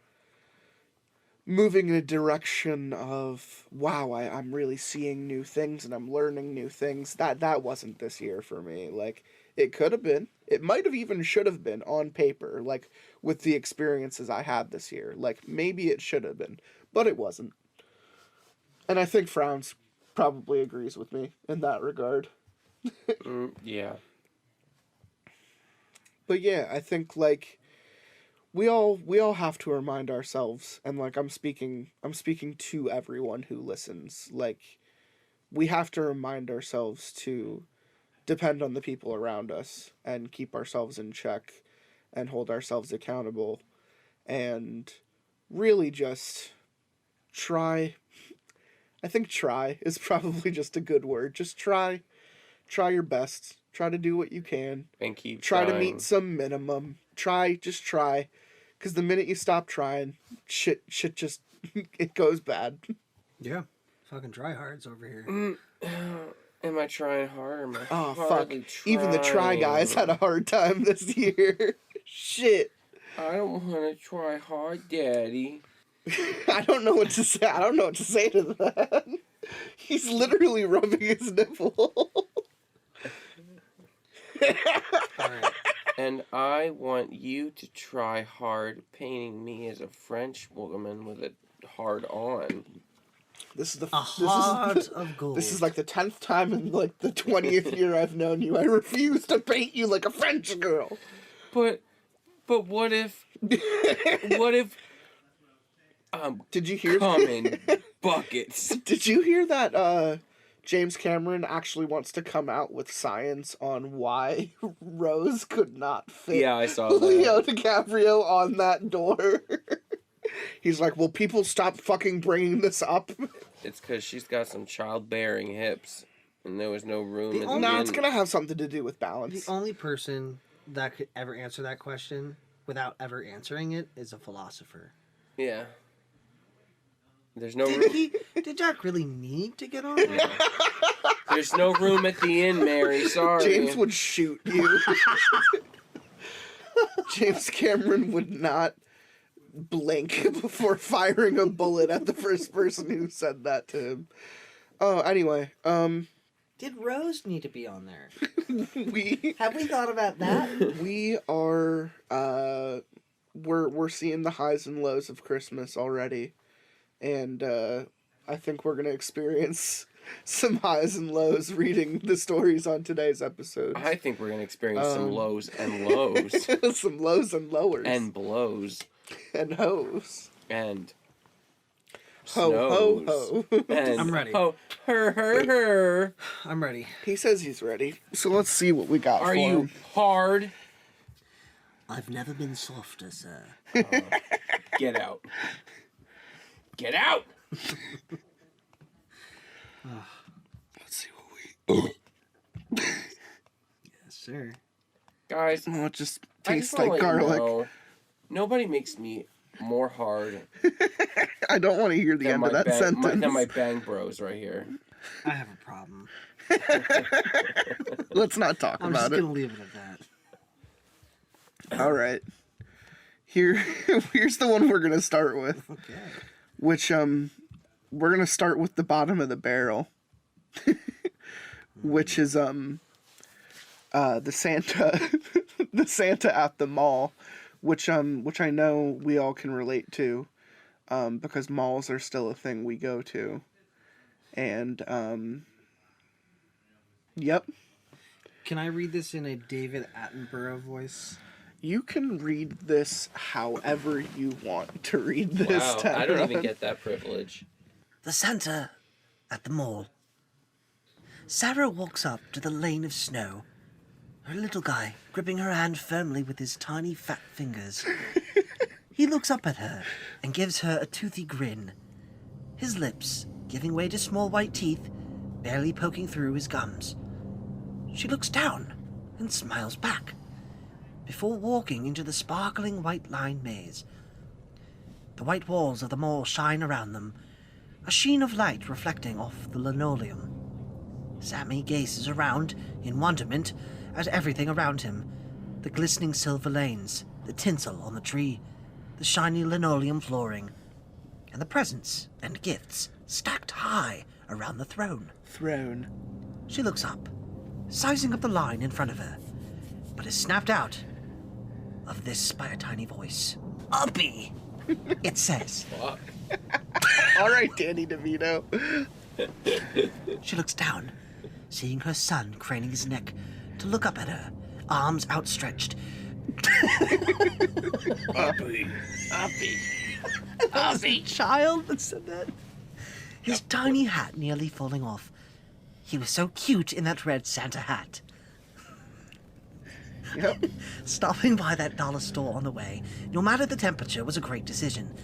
moving in a direction of, wow, I'm really seeing new things and I'm learning new things. That wasn't this year for me. Like, it could have been. It might have even should have been on paper, like, with the experiences I had this year. Like, maybe it should have been, but it wasn't. And I think Frowns probably agrees with me in that regard. Yeah. But yeah, I think, like, we all have to remind ourselves, and like I'm speaking to everyone who listens, like, we have to remind ourselves to depend on the people around us and keep ourselves in check and hold ourselves accountable and really just try. I think try is probably just a good word. Just try your best. Try to do what you can. And keep trying. trying. To meet some minimum. Just try. Because the minute you stop trying, shit just, it goes bad. Yeah. Fucking tryhards over here. Am I trying hard or am I Oh, fuck. hardly Even the try guys had a hard time this year. Shit. I don't want to try hard, Daddy. I don't know what to say. I don't know what to say to that. He's literally rubbing his nipple. Alright. And I want you to try hard painting me as a French woman with a hard on. This is the A heart of gold. This is like the 10th time in like the 20th year I've known you. I refuse to paint you like a French girl. But what if Did you hear? come in buckets? Did you hear that? James Cameron actually wants to come out with science on why Rose could not fit Yeah, I saw that. Leo DiCaprio on that door. He's like, will people stop fucking bringing this up? It's because she's got some childbearing hips, and there was no room. at the No, end. it's gonna have something to do with balance. The only person that could ever answer that question without ever answering it is a philosopher. Yeah. There's no room. Did Jack really need to get on there? There's no room at the inn, Mary. Sorry. James would shoot you. James Cameron would not blink before firing a bullet at the first person who said that to him. Oh, anyway, Did Rose need to be on there? we Have we thought about that? we are we're seeing the highs and lows of Christmas already, and I think we're gonna experience some highs and lows reading the stories on today's episodes. I think we're going to experience some lows and lows. Some lows and lowers. And blows. And hoes. And Ho, ho, ho. And I'm ready. Ho, her. I'm ready. He says he's ready. So let's see what we got Are for you him. hard? I've never been softer, sir. Get out. Get out! Let's see what we... Yes, sir. Guys, Oh, it just I tastes just wanna like let you garlic. know, nobody makes me more hard I don't want to hear the than end of that sentence. than my bang bros right here. I have a problem. Let's not talk I'm just about gonna it. leave it at that. All right. Here's the one we're gonna start with. Okay. Which we're gonna start with the bottom of the barrel. Which is the Santa the Santa at the mall, which I know we all can relate to, because malls are still a thing we go to. And yep. Can I read this in a David Attenborough voice? You can read this however you want to read this. Wow, I don't even Tenron. get that privilege. The Santa at the mall. Sarah walks up to the lane of snow, her little guy gripping her hand firmly with his tiny fat fingers. He looks up at her and gives her a toothy grin, his lips giving way to small white teeth barely poking through his gums. She looks down and smiles back before walking into the sparkling white-lined maze. The white walls of the mall shine around them, a sheen of light reflecting off the linoleum. Sammy gazes around in wonderment at everything around him, the glistening silver lanes, the tinsel on the tree, the shiny linoleum flooring, and the presents and gifts stacked high around the throne. Throne. She looks up, sizing up the line in front of her, but is snapped out of this by a tiny voice. "Uppy!" it says. Fuck. All right, Danny DeVito. She looks down, seeing her son craning his neck to look up at her, arms outstretched. Uppy. Uppy. Uppy! Child that said that. His tiny hat nearly falling off. He was so cute in that red Santa hat. Yep. Stopping by that dollar store on the way, no matter the temperature, was a great decision.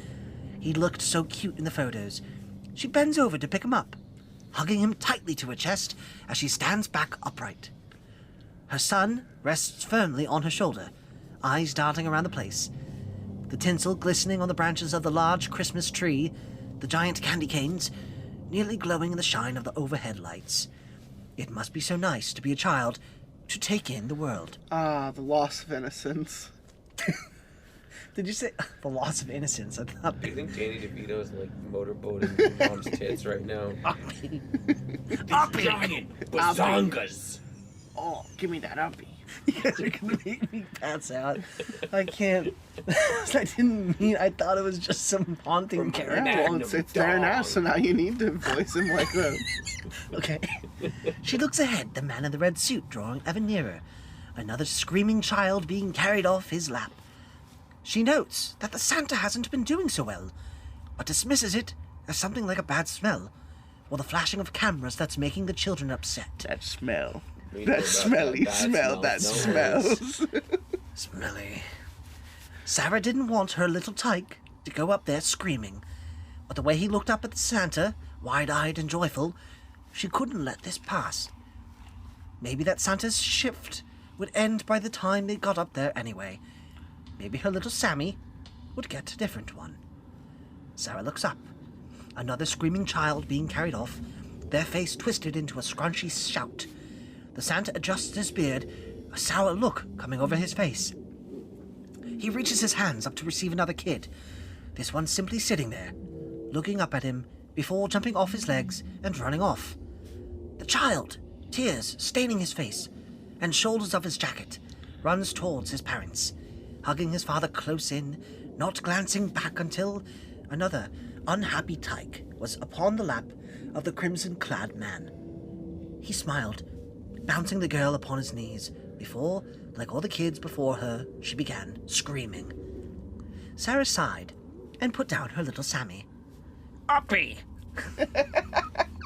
He looked so cute in the photos. She bends over to pick him up, hugging him tightly to her chest as she stands back upright. Her son rests firmly on her shoulder, eyes darting around the place. The tinsel glistening on the branches of the large Christmas tree, the giant candy canes, nearly glowing in the shine of the overhead lights. It must be so nice to be a child, to take in the world. Ah, the loss of innocence. Did you say the loss of innocence? I thought. I think Danny DeVito's like motorboating mom's tits right now. Giant bazongas. Oh, give me that uppy. You guys are gonna make me pass out. I can't. I didn't mean. I thought it was just some haunting character. Well, it's there now, so now you need to voice him like that. Okay. She looks ahead, the man in the red suit drawing ever nearer, another screaming child being carried off his lap. She notes that the Santa hasn't been doing so well, but dismisses it as something like a bad smell, or the flashing of cameras that's making the children upset. That smell. We know That about smelly bad smell. That No smells. Smelly. Sarah didn't want her little tyke to go up there screaming, but the way he looked up at the Santa, wide-eyed and joyful, she couldn't let this pass. Maybe that Santa's shift would end by the time they got up there anyway. Maybe her little Sammy would get a different one. Sarah looks up. Another screaming child being carried off, their face twisted into a scrunchy shout. The Santa adjusts his beard, a sour look coming over his face. He reaches his hands up to receive another kid, this one simply sitting there, looking up at him before jumping off his legs and running off. The child, tears staining his face and shoulders of his jacket, runs towards his parents, hugging his father close in, not glancing back until another unhappy tyke was upon the lap of the crimson-clad man. He smiled, bouncing the girl upon his knees, before, like all the kids before her, she began screaming. Sarah sighed and put down her little Sammy. Uppy!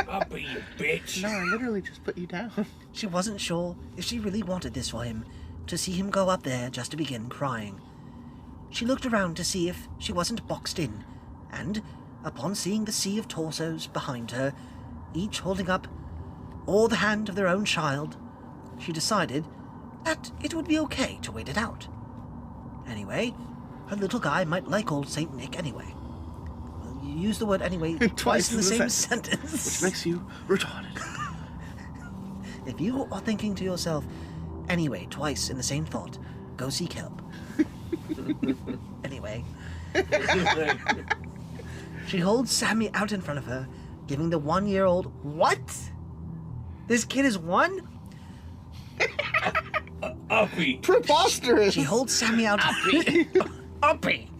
Uppy, you bitch. No, I literally just put you down. She wasn't sure if she really wanted this for him, to see him go up there just to begin crying. She looked around to see if she wasn't boxed in, and, upon seeing the sea of torsos behind her, each holding up or the hand of their own child, she decided that it would be okay to wait it out. Anyway, her little guy might like old Saint Nick anyway. Well, you use the word anyway twice in the same sentence. Which makes you retarded. If you are thinking to yourself, anyway twice in the same thought, go seek help. Anyway. She holds Sammy out in front of her, giving the 1-year-old... What? This kid is 1? Uppy. Preposterous! She holds Sammy out... Uppy!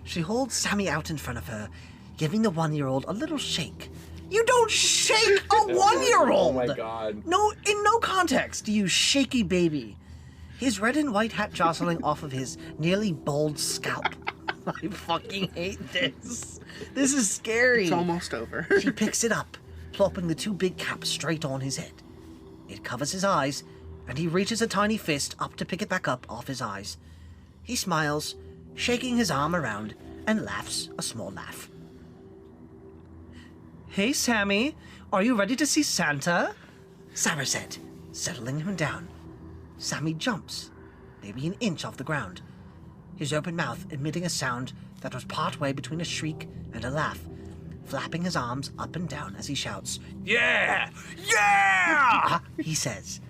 She holds Sammy out in front of her, giving the 1-year-old a little shake. You don't shake a 1-year-old! Oh my god. No, in no context do you shaky baby. His red and white hat jostling off of his nearly bald scalp. I fucking hate this. This is scary. It's almost over. She picks it up, plopping the 2 big caps straight on his head. It covers his eyes, and he reaches a tiny fist up to pick it back up off his eyes. He smiles, shaking his arm around, and laughs a small laugh. Hey, Sammy, are you ready to see Santa? Sarah said, settling him down. Sammy jumps, maybe an inch off the ground, his open mouth emitting a sound that was partway between a shriek and a laugh, flapping his arms up and down as he shouts, "Yeah! Yeah!" he says,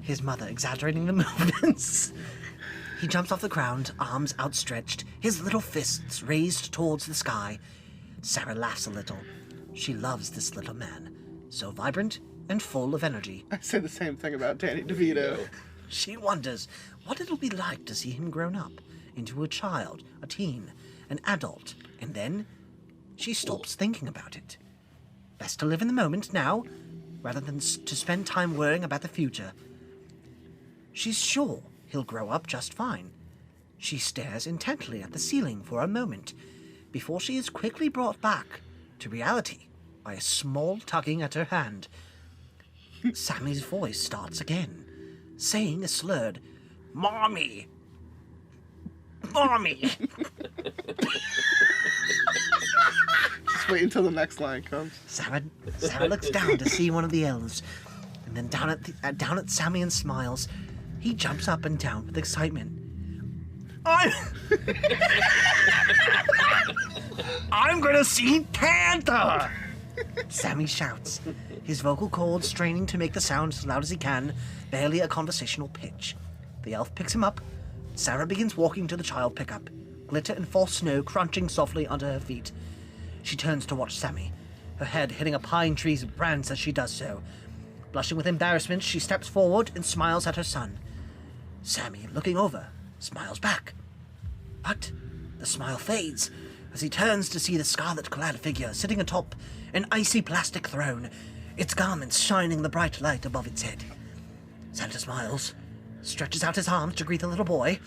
his mother exaggerating the movements. He jumps off the ground, arms outstretched, his little fists raised towards the sky. Sarah laughs a little. She loves this little man, so vibrant and full of energy. I say the same thing about Danny DeVito. She wonders what it'll be like to see him grown up into a child, a teen, an adult, and then she stops thinking about it. Best to live in the moment now, rather than to spend time worrying about the future. She's sure he'll grow up just fine. She stares intently at the ceiling for a moment, before she is quickly brought back to reality by a small tugging at her hand. Sammy's voice starts again, saying a slurred, "Mommy! Mommy!" Just wait until the next line comes. Sarah looks down to see one of the elves, and then down at Sammy and smiles. He jumps up and down with excitement. I'm gonna see Panther! Sammy shouts, his vocal cords straining to make the sound as loud as he can, barely a conversational pitch. The elf picks him up. Sarah begins walking to the child pickup, glitter and false snow crunching softly under her feet. She turns to watch Sammy, her head hitting a pine tree's branch as she does so. Blushing with embarrassment, she steps forward and smiles at her son. Sammy, looking over, smiles back. But the smile fades as he turns to see the scarlet-clad figure sitting atop an icy plastic throne, its garments shining the bright light above its head. Santa smiles, stretches out his arms to greet the little boy.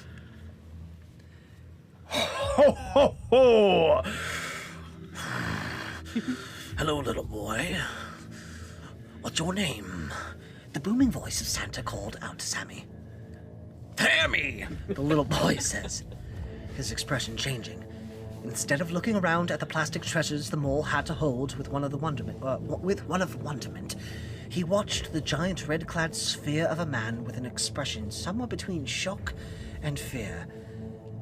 Ho, ho, ho! Hello, little boy. What's your name? The booming voice of Santa called out to Sammy. Tammy! The little boy says, his expression changing. Instead of looking around at the plastic treasures the mall had to hold with one of wonderment, he watched the giant red-clad sphere of a man with an expression somewhere between shock and fear.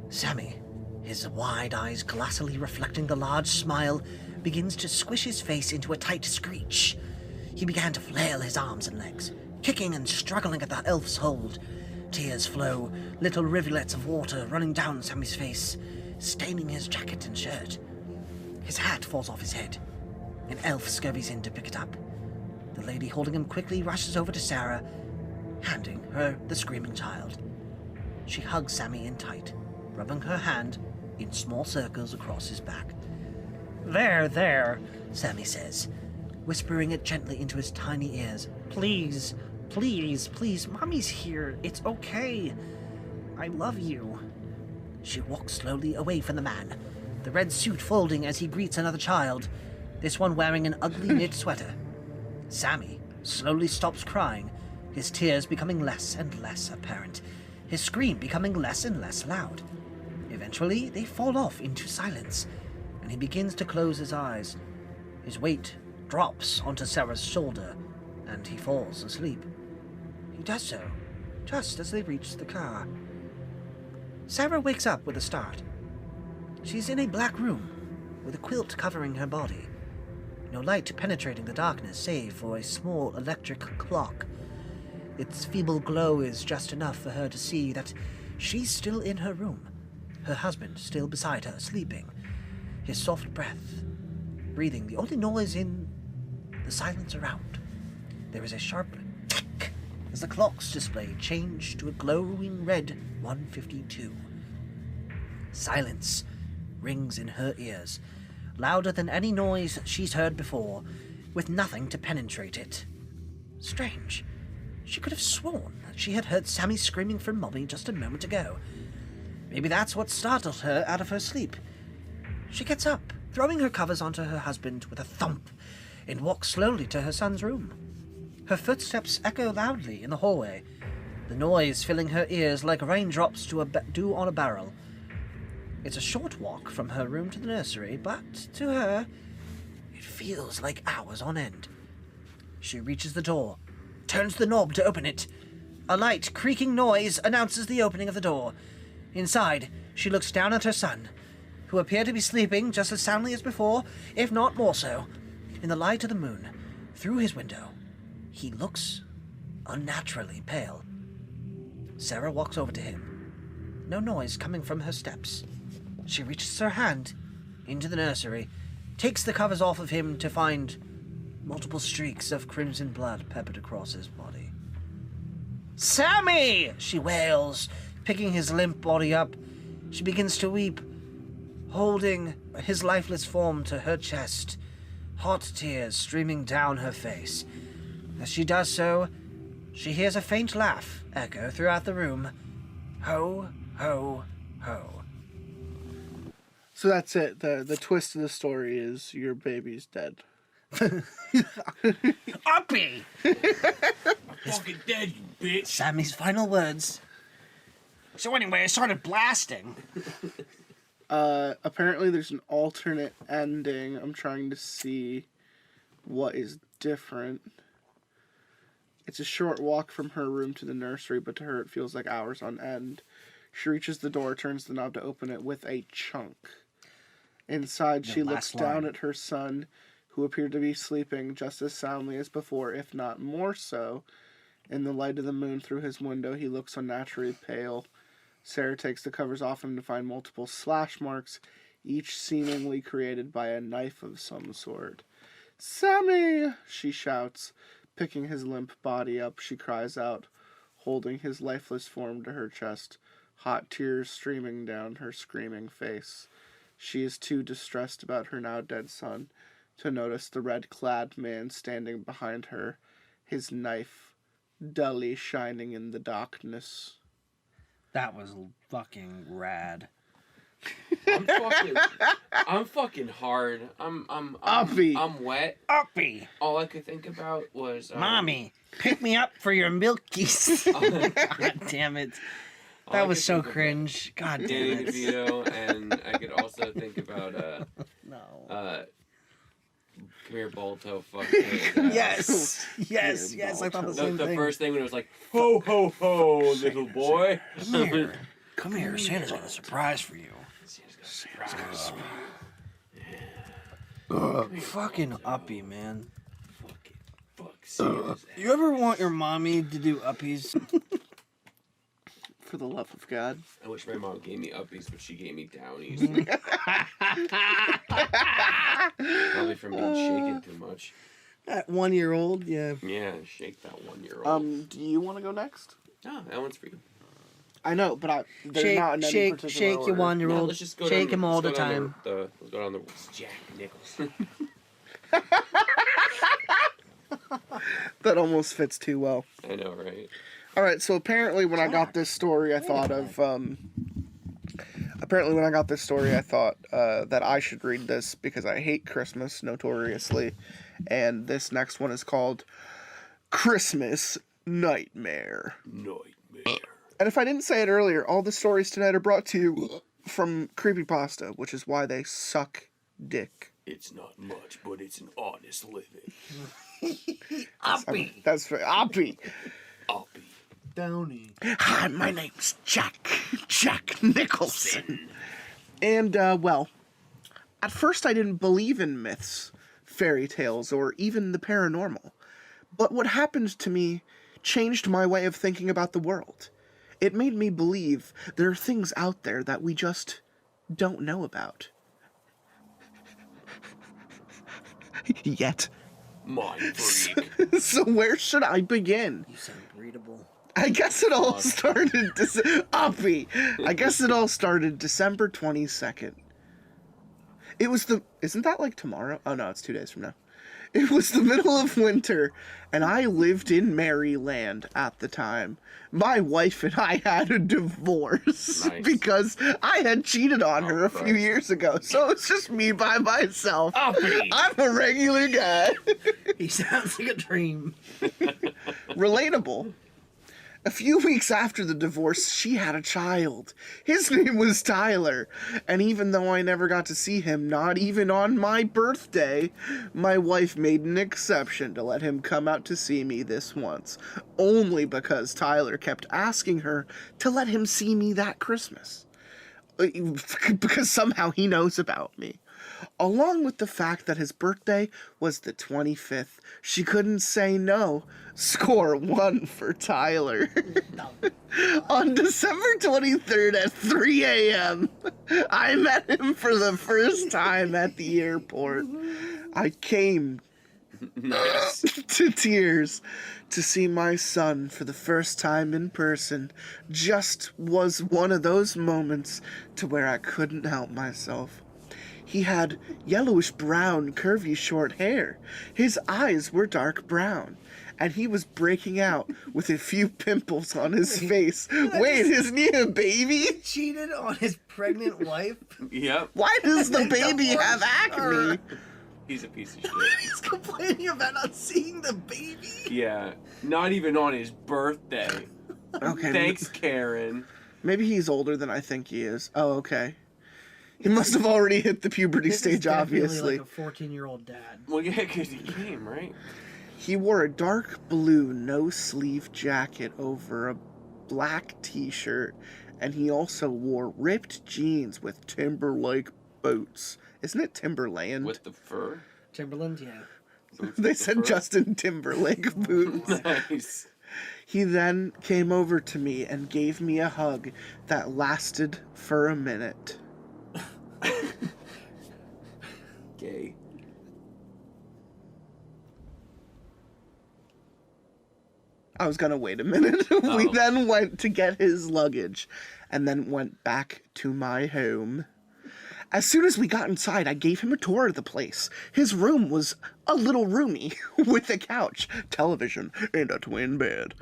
Sammy, his wide eyes glassily reflecting the large smile, begins to squish his face into a tight screech. He began to flail his arms and legs, kicking and struggling at the elf's hold. Tears flow, little rivulets of water running down Sammy's face, staining his jacket and shirt. His hat falls off his head. An elf scurries in to pick it up. The lady holding him quickly rushes over to Sarah, handing her the screaming child. She hugs Sammy in tight, rubbing her hand in small circles across his back. There, Sammy says, whispering it gently into his tiny ears. Please, please, please, Mommy's here. It's okay. I love you. She walks slowly away from the man, the red suit folding as he greets another child, this one wearing an ugly knit sweater. Sammy slowly stops crying, his tears becoming less and less apparent, his scream becoming less and less loud. Eventually, they fall off into silence, and he begins to close his eyes. His weight drops onto Sarah's shoulder, and he falls asleep. He does so, just as they reach the car. Sarah wakes up with a start. She's in a black room, with a quilt covering her body. No light penetrating the darkness, save for a small electric clock. Its feeble glow is just enough for her to see that she's still in her room, her husband still beside her, sleeping, his soft breath, breathing the only noise in the silence around. There is a sharp tick as the clock's display changed to a glowing red 1:52. Silence rings in her ears, louder than any noise she's heard before, with nothing to penetrate it. Strange. She could have sworn that she had heard Sammy screaming for Mommy just a moment ago. Maybe that's what startled her out of her sleep. She gets up, throwing her covers onto her husband with a thump, and walks slowly to her son's room. Her footsteps echo loudly in the hallway, the noise filling her ears like raindrops do on a barrel. It's a short walk from her room to the nursery, but to her, it feels like hours on end. She reaches the door, turns the knob to open it. A light, creaking noise announces the opening of the door. Inside, she looks down at her son, who appeared to be sleeping just as soundly as before, if not more so. In the light of the moon, through his window, he looks unnaturally pale. Sarah walks over to him. No noise coming from her steps. She reaches her hand into the nursery, takes the covers off of him to find multiple streaks of crimson blood peppered across his body. "Sammy!" she wails, picking his limp body up. She begins to weep, holding his lifeless form to her chest, hot tears streaming down her face. As she does so, she hears a faint laugh echo throughout the room. Ho, ho, ho. So that's it. The twist of the story is your baby's dead. Uppy! Fucking dead, you bitch. Sammy's final words. So anyway, I started blasting. Apparently there's an alternate ending. I'm trying to see what is different. It's a short walk from her room to the nursery, but to her it feels like hours on end. She reaches the door, turns the knob to open it with a chunk. Inside, she looks down at her son, who appeared to be sleeping just as soundly as before, if not more so. In the light of the moon through his window, he looks unnaturally pale. Sarah takes the covers off him to find multiple slash marks, each seemingly created by a knife of some sort. "Sammy!" she shouts. Picking his limp body up, she cries out, holding his lifeless form to her chest, hot tears streaming down her screaming face. She is too distressed about her now dead son to notice the red-clad man standing behind her, his knife dully shining in the darkness. That was fucking rad. I'm fucking hard. Uppy. I'm wet. Uppy! All I could think about was Mommy, pick me up for your milkies. God damn it. That was so cringe. God damn Danny it. DeVito, and I could also think about No. Come here, Balto. Fuck. Yes. Yes. I thought the same The thing. first thing when it was like, ho ho ho, little boy. Come here. Come here. Santa's got a surprise for you. Fucking uppy, man. Fuck. You ever want your mommy to do uppies? For the love of God. I wish my mom gave me uppies, but she gave me downies. Probably from being shaken too much. That 1-year-old, yeah. Yeah, shake that 1-year-old. Do you want to go next? No, that one's for you. I know, but they're not in any particular shake your order. 1-year-old. No, let's just go Shake down him all let's the go down time. Let's go down the Jack Nicholson. That almost fits too well. I know, right? All right, so apparently when I got this story, I thought of... Apparently when I got this story, I thought that I should read this because I hate Christmas, notoriously. And this next one is called Christmas Nightmare. Nightmare. And if I didn't say it earlier, all the stories tonight are brought to you from Creepypasta, which is why they suck dick. It's not much, but it's an honest living. Uppy. That's right. Oppie. Oppie. Downey. Hi, my name's Jack Nicholson. And, well, at first I didn't believe in myths, fairy tales, or even the paranormal. But what happened to me changed my way of thinking about the world. It made me believe there are things out there that we just don't know about. Yet. Mind freak. So where should I begin? You sound readable. I guess it all started I guess it all started December 22nd. It was isn't that like tomorrow? Oh no, it's 2 days from now. It was the middle of winter, and I lived in Maryland at the time. My wife and I had a divorce because I had cheated on her a few years ago. So it's just me by myself. Uppy. I'm a regular guy. He sounds like a dream. Relatable. A few weeks after the divorce, she had a child. His name was Tyler, and even though I never got to see him, not even on my birthday, my wife made an exception to let him come out to see me this once, only because Tyler kept asking her to let him see me that Christmas. Because somehow he knows about me. Along with the fact that his birthday was the 25th, she couldn't say no. Score 1 for Tyler. On December 23rd at 3 a.m., I met him for the first time at the airport. I came to tears to see my son for the first time in person. Just was one of those moments to where I couldn't help myself. He had yellowish-brown, curvy short hair. His eyes were dark brown, and he was breaking out with a few pimples on his face. Wait, isn't he a baby? Cheated on his pregnant wife? Yep. Why does the baby have acne? He's a piece of shit. He's complaining about not seeing the baby? Yeah. Not even on his birthday. Okay. Thanks, Karen. Maybe he's older than I think he is. Oh, okay. He must have already hit the puberty stage, obviously. Like a 14-year-old dad. Well, yeah, because he came, right? He wore a dark blue no-sleeve jacket over a black t-shirt, and he also wore ripped jeans with Timberlake boots. Isn't it Timberland? With the fur? Timberland, yeah. They said Justin Timberlake boots. Nice. He then came over to me and gave me a hug that lasted for a minute. Gay. I was gonna wait a minute. We then went to get his luggage and then went back to my home. As soon as we got inside, I gave him a tour of the place. His room was a little roomy, with a couch, television, and a twin bed.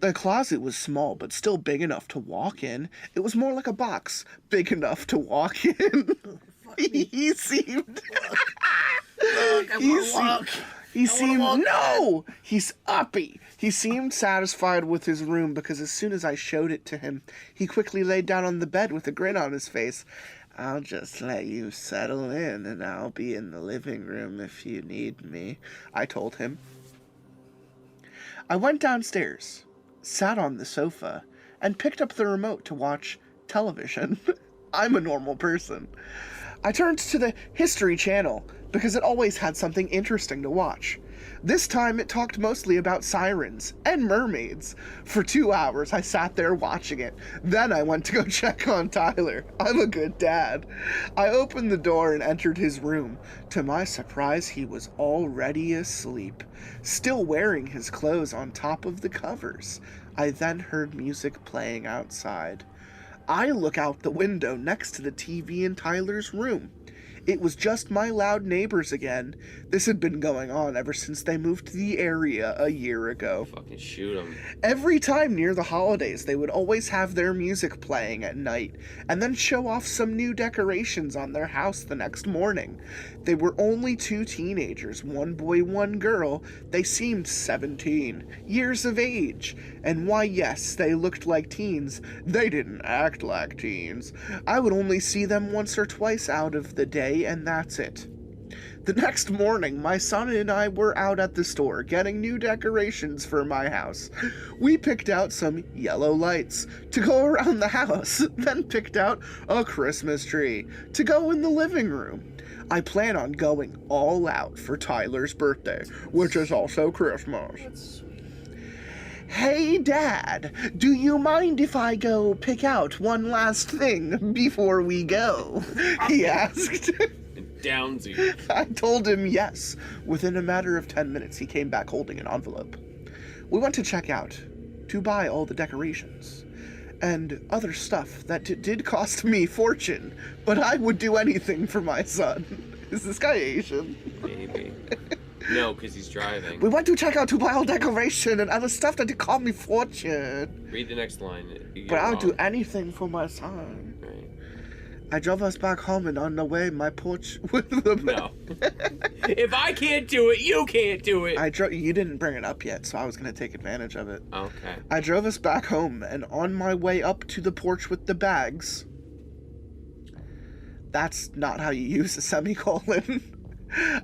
The closet was small, but still big enough to walk in. It was more like a box, big enough to walk in. He seemed... He's uppy. He seemed satisfied with his room because as soon as I showed it to him, he quickly laid down on the bed with a grin on his face. I'll just let you settle in and I'll be in the living room if you need me, I told him. I went downstairs, sat on the sofa, and picked up the remote to watch television. I'm a normal person. I turned to the History Channel because it always had something interesting to watch. This time it talked mostly about sirens and mermaids. For 2 hours I sat there watching it. Then I went to go check on Tyler. I'm a good dad. I opened the door and entered his room. To my surprise, he was already asleep, still wearing his clothes on top of the covers. I then heard music playing outside. I look out the window next to the TV in Tyler's room. It was just my loud neighbors again. This had been going on ever since they moved to the area a year ago. Fucking shoot him. Every time near the holidays, they would always have their music playing at night, and then show off some new decorations on their house the next morning. They were only 2 teenagers, 1 boy, 1 girl. They seemed 17 years of age, and why yes, they looked like teens. They didn't act like teens. I would only see them once or twice out of the day, and that's it. The next morning, my son and I were out at the store getting new decorations for my house. We picked out some yellow lights to go around the house, then picked out a Christmas tree to go in the living room. I plan on going all out for Tyler's birthday, which is also Christmas. Hey, Dad, do you mind if I go pick out one last thing before we go? He asked. Downsy. I told him yes. Within a matter of 10 minutes, he came back holding an envelope. We went to check out to buy all the decorations and other stuff that did cost me fortune, but I would do anything for my son. Is this guy Asian? Maybe. No, because he's driving. We went to check out to buy all decoration and other stuff that did cost me fortune. Read the next line. But I would do anything for my son. Right. I drove us back home, and on the way, my porch with the... No. If I can't do it, you can't do it. You didn't bring it up yet, so I was going to take advantage of it. Okay. I drove us back home, and on my way up to the porch with the bags... That's not how you use a semicolon.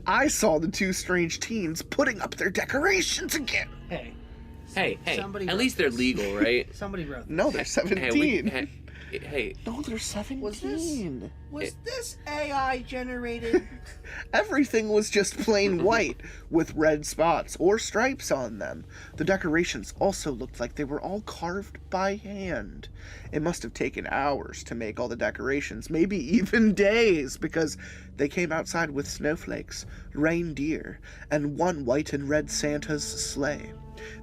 I saw the 2 strange teens putting up their decorations again. Hey. At least they're legal, right? Somebody wrote this. No, they're 17. Hey. No, they're 17. Was this AI generated? Everything was just plain white, with red spots or stripes on them. The decorations also looked like they were all carved by hand. It must have taken hours to make all the decorations, maybe even days, because they came outside with snowflakes, reindeer, and 1 white and red Santa's sleigh.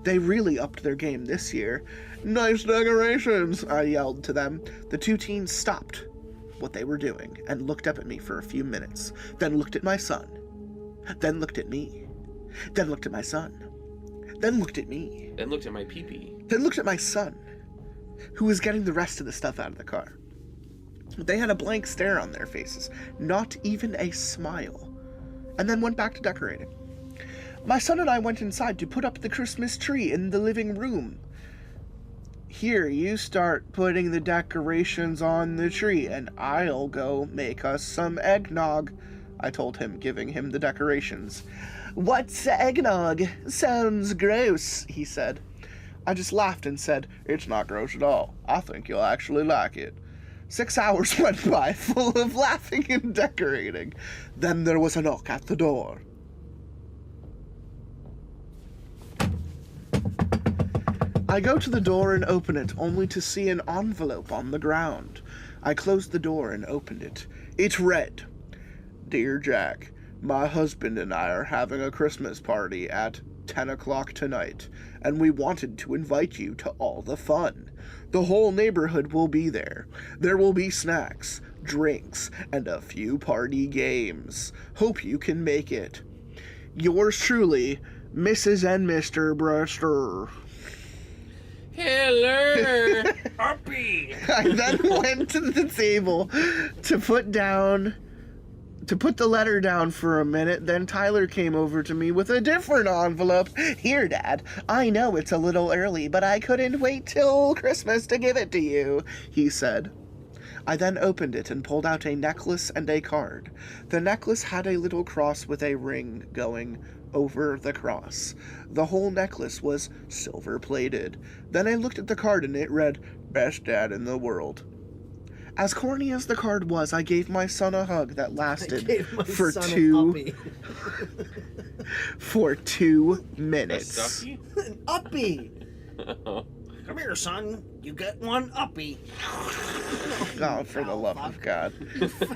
They really upped their game this year. Nice decorations, I yelled to them. The 2 teens stopped what they were doing and looked up at me for a few minutes, then looked at my son, then looked at me, then looked at my son, then looked at me, Then looked at my pee-pee. then looked at my son, who was getting the rest of the stuff out of the car. They had a blank stare on their faces, not even a smile, and then went back to decorating. My son and I went inside to put up the Christmas tree in the living room. Here, you start putting the decorations on the tree, and I'll go make us some eggnog, I told him, giving him the decorations. What's eggnog? Sounds gross, he said. I just laughed and said, it's not gross at all. I think you'll actually like it. 6 hours went by, full of laughing and decorating. Then there was a knock at the door. I go to the door and open it, only to see an envelope on the ground. I closed the door and opened it. It read, Dear Jack, my husband and I are having a Christmas party at 10 o'clock tonight, and we wanted to invite you to all the fun. The whole neighborhood will be there. There will be snacks, drinks, and a few party games. Hope you can make it. Yours truly, Mrs. and Mr. Brewster. Hello. Uppy. I then went to the table to put the letter down for a minute. Then Tyler came over to me with a different envelope. Here, Dad, I know it's a little early, but I couldn't wait till Christmas to give it to you, he said. I then opened it and pulled out a necklace and a card. The necklace had a little cross with a ring going over the cross. The whole necklace was silver-plated. Then I looked at the card and it read, Best Dad in the World. As corny as the card was, I gave my son a hug that lasted for 2 minutes. Stuffy? An uppy. Come here, son. You get one uppy. Oh, for the love of God.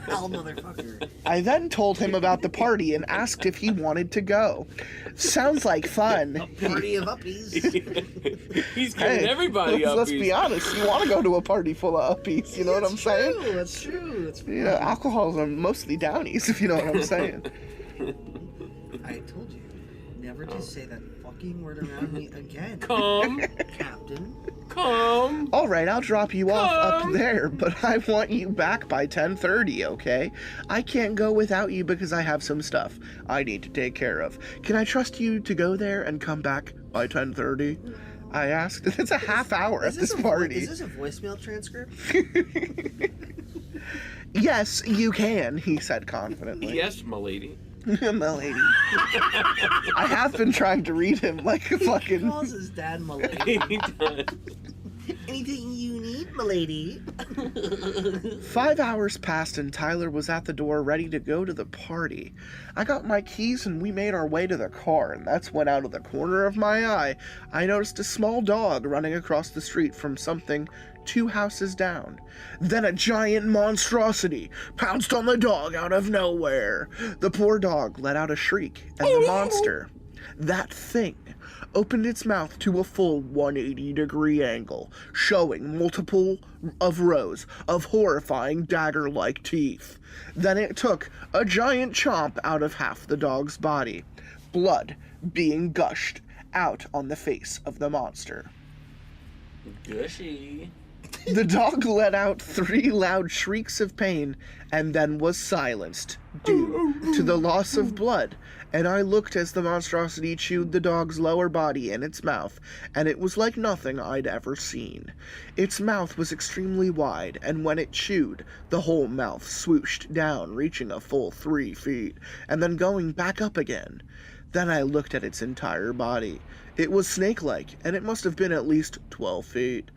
Foul motherfucker. I then told him about the party and asked if he wanted to go. Sounds like fun. Party of uppies. He's giving everybody up. Let's be honest. You want to go to a party full of uppies, you know what I'm saying? That's true. That's true. Yeah, alcohols are mostly downies, if you know what I'm saying. I told you, never to say that fucking word around me again. Come, Captain. come. All right, I'll drop you off up there, but I want you back by 10:30, okay? I can't go without you because I have some stuff I need to take care of. Can I trust you to go there and come back by 10:30? I asked. It's a half hour at this party. Is this a voicemail transcript? Yes, you can, he said confidently. Yes, m'lady. M'lady. I have been trying to read him like a fucking... He calls his dad m'lady. He does. Anything you need, m'lady? 5 hours passed and Tyler was at the door ready to go to the party. I got my keys and we made our way to the car, and that's when out of the corner of my eye, I noticed a small dog running across the street from something 2 houses down. Then a giant monstrosity pounced on the dog out of nowhere. The poor dog let out a shriek, and the monster, that thing, opened its mouth to a full 180-degree angle, showing multiple of rows of horrifying dagger-like teeth. Then it took a giant chomp out of half the dog's body, blood being gushed out on the face of the monster. Gushy. The dog let out 3 loud shrieks of pain and then was silenced due to the loss of blood, and I looked as the monstrosity chewed the dog's lower body in its mouth, and it was like nothing I'd ever seen. Its mouth was extremely wide, and when it chewed, the whole mouth swooshed down, reaching a full 3 feet, and then going back up again. Then I looked at its entire body. It was snake-like, and it must have been at least 12 feet.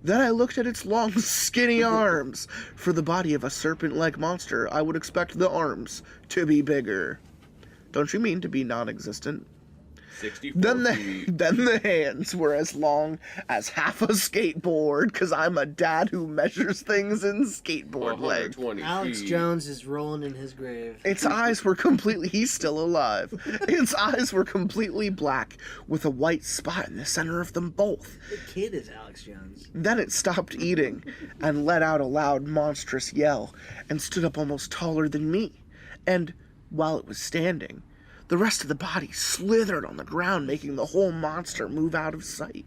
Then I looked at its long, skinny arms. For the body of a serpent-like monster, I would expect the arms to be bigger. Don't you mean to be non-existent? 64 feet. Then the hands were as long as half a skateboard, because I'm a dad who measures things in skateboard legs. 120 Alex feet. Jones is rolling in his grave. Its eyes were completely... He's still alive. Its eyes were completely black, with a white spot in the center of them both. The kid is Alex Jones. Then it stopped eating, and let out a loud, monstrous yell, and stood up almost taller than me. And, while it was standing, the rest of the body slithered on the ground, making the whole monster move out of sight.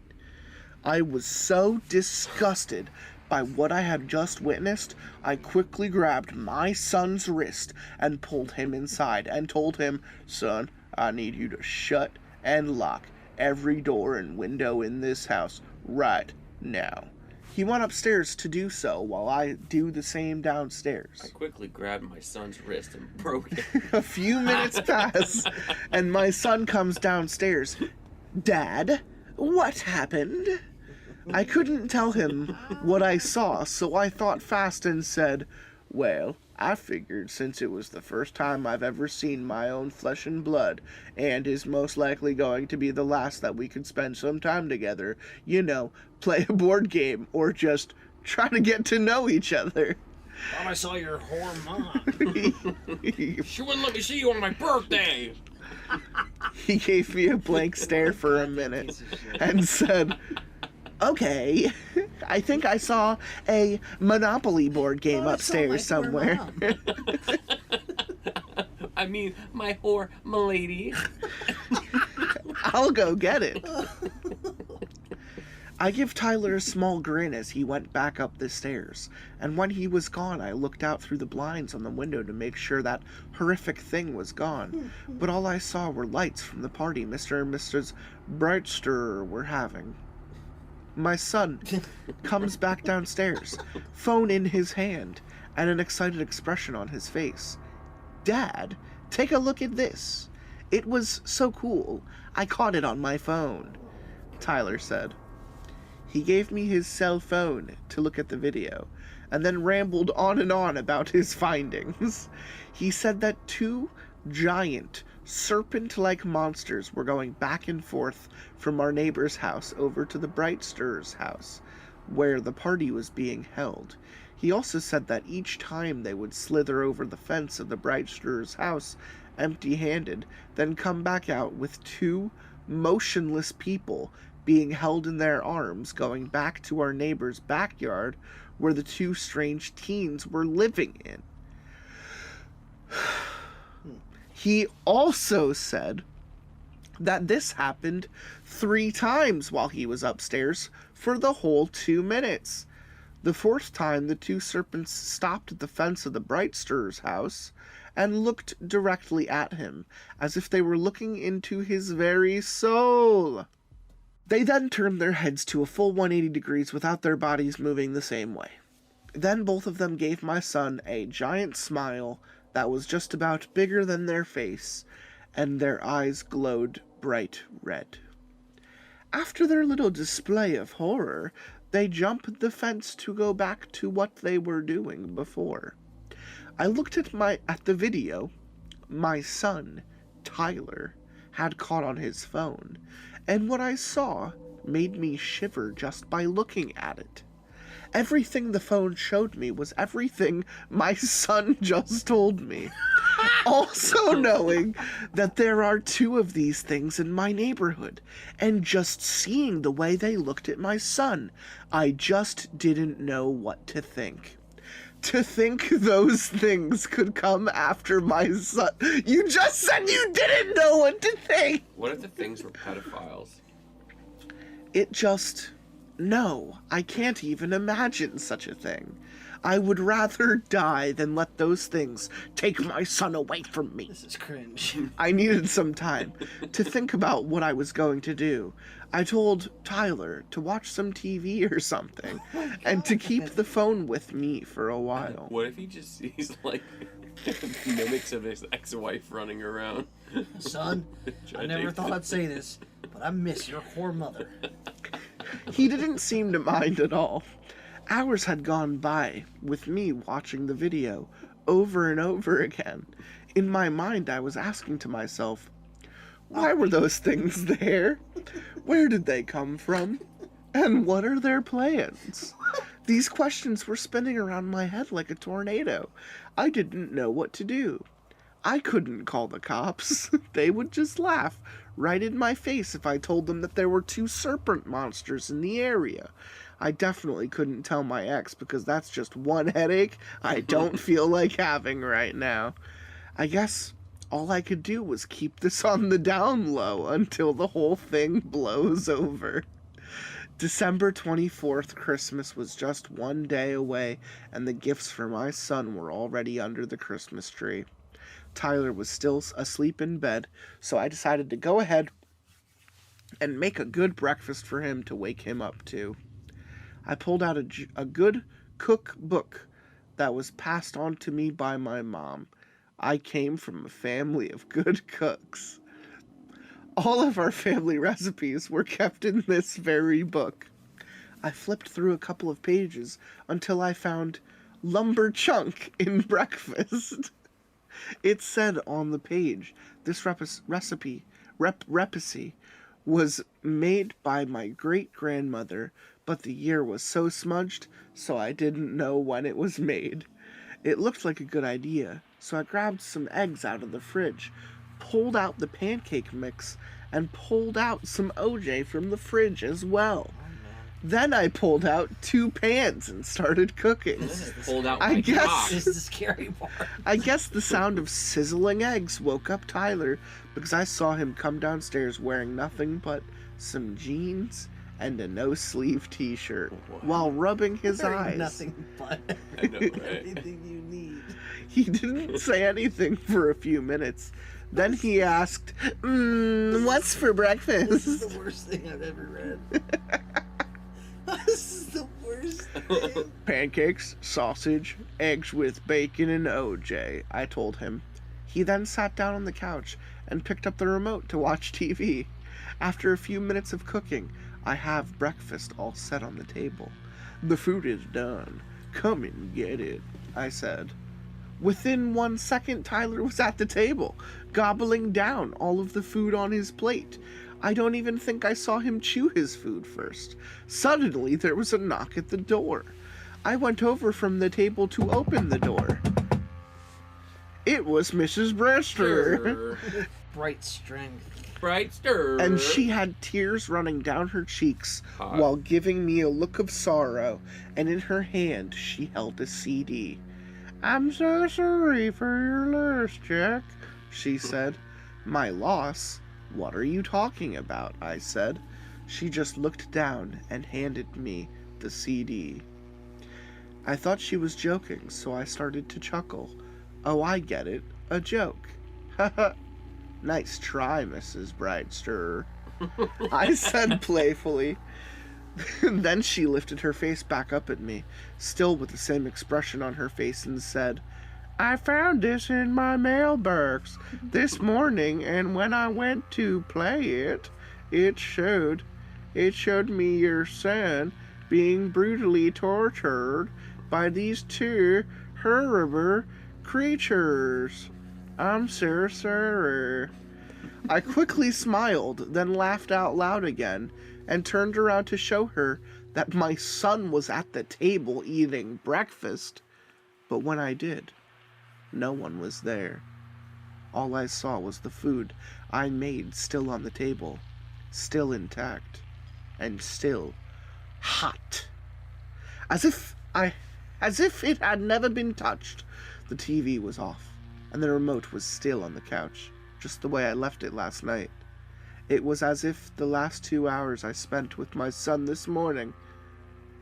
I was so disgusted by what I had just witnessed, I quickly grabbed my son's wrist and pulled him inside and told him, "Son, I need you to shut and lock every door and window in this house right now." He went upstairs to do so while I do the same downstairs. I quickly grabbed my son's wrist and broke it. A few minutes pass, and my son comes downstairs. "Dad, what happened?" I couldn't tell him what I saw, so I thought fast and said, "Well, I figured since it was the first time I've ever seen my own flesh and blood, and is most likely going to be the last that we could spend some time together, you know, play a board game, or just try to get to know each other." Thought I saw your whore mom. She wouldn't let me see you on my birthday. He gave me a blank stare for a minute and said, "Okay, I think I saw a Monopoly board game upstairs somewhere." I mean, my whore, m'lady. I'll go get it. I give Tyler a small grin as he went back up the stairs, and when he was gone, I looked out through the blinds on the window to make sure that horrific thing was gone, but all I saw were lights from the party Mr. and Mrs. Brightster were having. My son comes back downstairs, phone in his hand, and an excited expression on his face. "Dad, take a look at this. It was so cool. I caught it on my phone," Tyler said. He gave me his cell phone to look at the video, and then rambled on and on about his findings. He said that 2 giant, Serpent-like monsters were going back and forth from our neighbor's house over to the Brightster's house, where the party was being held. He also said that each time they would slither over the fence of the Brightster's house empty-handed, then come back out with two motionless people being held in their arms, going back to our neighbor's backyard where the two strange teens were living in. He also said that this happened 3 times while he was upstairs for the whole 2 minutes. The 4th time, the two serpents stopped at the fence of the Brightster's house and looked directly at him, as if they were looking into his very soul. They then turned their heads to a full 180 degrees without their bodies moving the same way. Then both of them gave my son a giant smile that was just about bigger than their face, and their eyes glowed bright red. After their little display of horror, they jumped the fence to go back to what they were doing before. I looked at the video my son, Tyler, had caught on his phone, and what I saw made me shiver just by looking at it. Everything the phone showed me was everything my son just told me. Also knowing that there are 2 of these things in my neighborhood, and just seeing the way they looked at my son, I just didn't know what to think. To think those things could come after my son. You just said you didn't know what to think! What if the things were pedophiles? It just... No, I can't even imagine such a thing. I would rather die than let those things take my son away from me. This is cringe. I needed some time to think about what I was going to do. I told Tyler to watch some TV or something, and to keep the phone with me for a while. What if he just sees, like, mimics of his ex-wife running around? Son, I never thought I'd say this, but I miss your whore mother. He didn't seem to mind at all. Hours had gone by with me watching the video over and over again. In my mind, I was asking to myself, why were those things there? Where did they come from? And what are their plans? These questions were spinning around my head like a tornado. I didn't know what to do. I couldn't call the cops. They would just laugh right in my face if I told them that there were 2 serpent monsters in the area. I definitely couldn't tell my ex because that's just one headache I don't feel like having right now. I guess all I could do was keep this on the down low until the whole thing blows over. December 24th, Christmas was just 1 day away, and the gifts for my son were already under the Christmas tree. Tyler was still asleep in bed, so I decided to go ahead and make a good breakfast for him to wake him up to. I pulled out a good cookbook that was passed on to me by my mom. I came from a family of good cooks. All of our family recipes were kept in this very book. I flipped through a couple of pages until I found lumber chunk in breakfast. It said on the page, this recipe was made by my great-grandmother, but the year was so smudged, so I didn't know when it was made. It looked like a good idea, so I grabbed some eggs out of the fridge, pulled out the pancake mix, and pulled out some OJ from the fridge as well. Then I pulled out 2 pans and started cooking. Pulled out I my guess cock. This is the scary part. I guess the sound of sizzling eggs woke up Tyler because I saw him come downstairs wearing nothing but some jeans and a no-sleeve t-shirt while rubbing his eyes. Nothing but I know, right? everything you need. He didn't say anything for a few minutes. Then he asked, what's for This is breakfast? the worst thing I've ever read. This is the worst thing. Pancakes, sausage, eggs with bacon and OJ, I told him. He then sat down on the couch and picked up the remote to watch TV. After a few minutes of cooking, I have breakfast all set on the table. The food is done. Come and get it, I said. Within 1 second, Tyler was at the table, gobbling down all of the food on his plate. I don't even think I saw him chew his food first. Suddenly, there was a knock at the door. I went over from the table to open the door. It was Mrs. Brewster. Bright strength. Bright stir. And she had tears running down her cheeks while giving me a look of sorrow, and in her hand she held a CD. "I'm so sorry for your loss, Jack," she said. "My loss? What are you talking about?" I said. She just looked down and handed me the CD. I thought she was joking, so I started to chuckle. "Oh, I get it. A joke. Haha. Nice try, Mrs. Brewster," I said playfully. Then she lifted her face back up at me, still with the same expression on her face, and said, "I found this in my mailbox this morning, and when I went to play it, it showed me your son being brutally tortured by these two horrible creatures. I'm so sorry." I quickly smiled, then laughed out loud again, and turned around to show her that my son was at the table eating breakfast. But when I did, no one was there. All I saw was the food I made still on the table, still intact, and still hot. As if it had never been touched. The TV was off, and the remote was still on the couch, just the way I left it last night. It was as if the last 2 hours I spent with my son this morning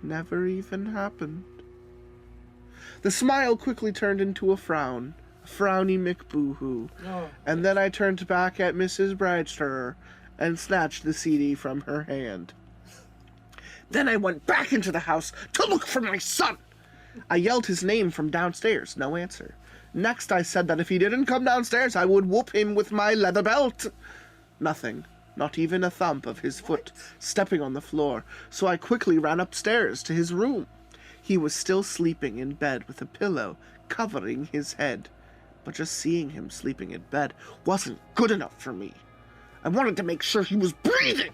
never even happened. The smile quickly turned into a frown, a frowny McBooHoo, and then I turned back at Mrs. Brewster and snatched the CD from her hand. Then I went back into the house to look for my son. I yelled his name from downstairs, no answer. Next I said that if he didn't come downstairs, I would whoop him with my leather belt. Nothing. Not even a thump of his foot stepping on the floor, so I quickly ran upstairs to his room. He was still sleeping in bed with a pillow covering his head, but just seeing him sleeping in bed wasn't good enough for me. I wanted to make sure he was breathing.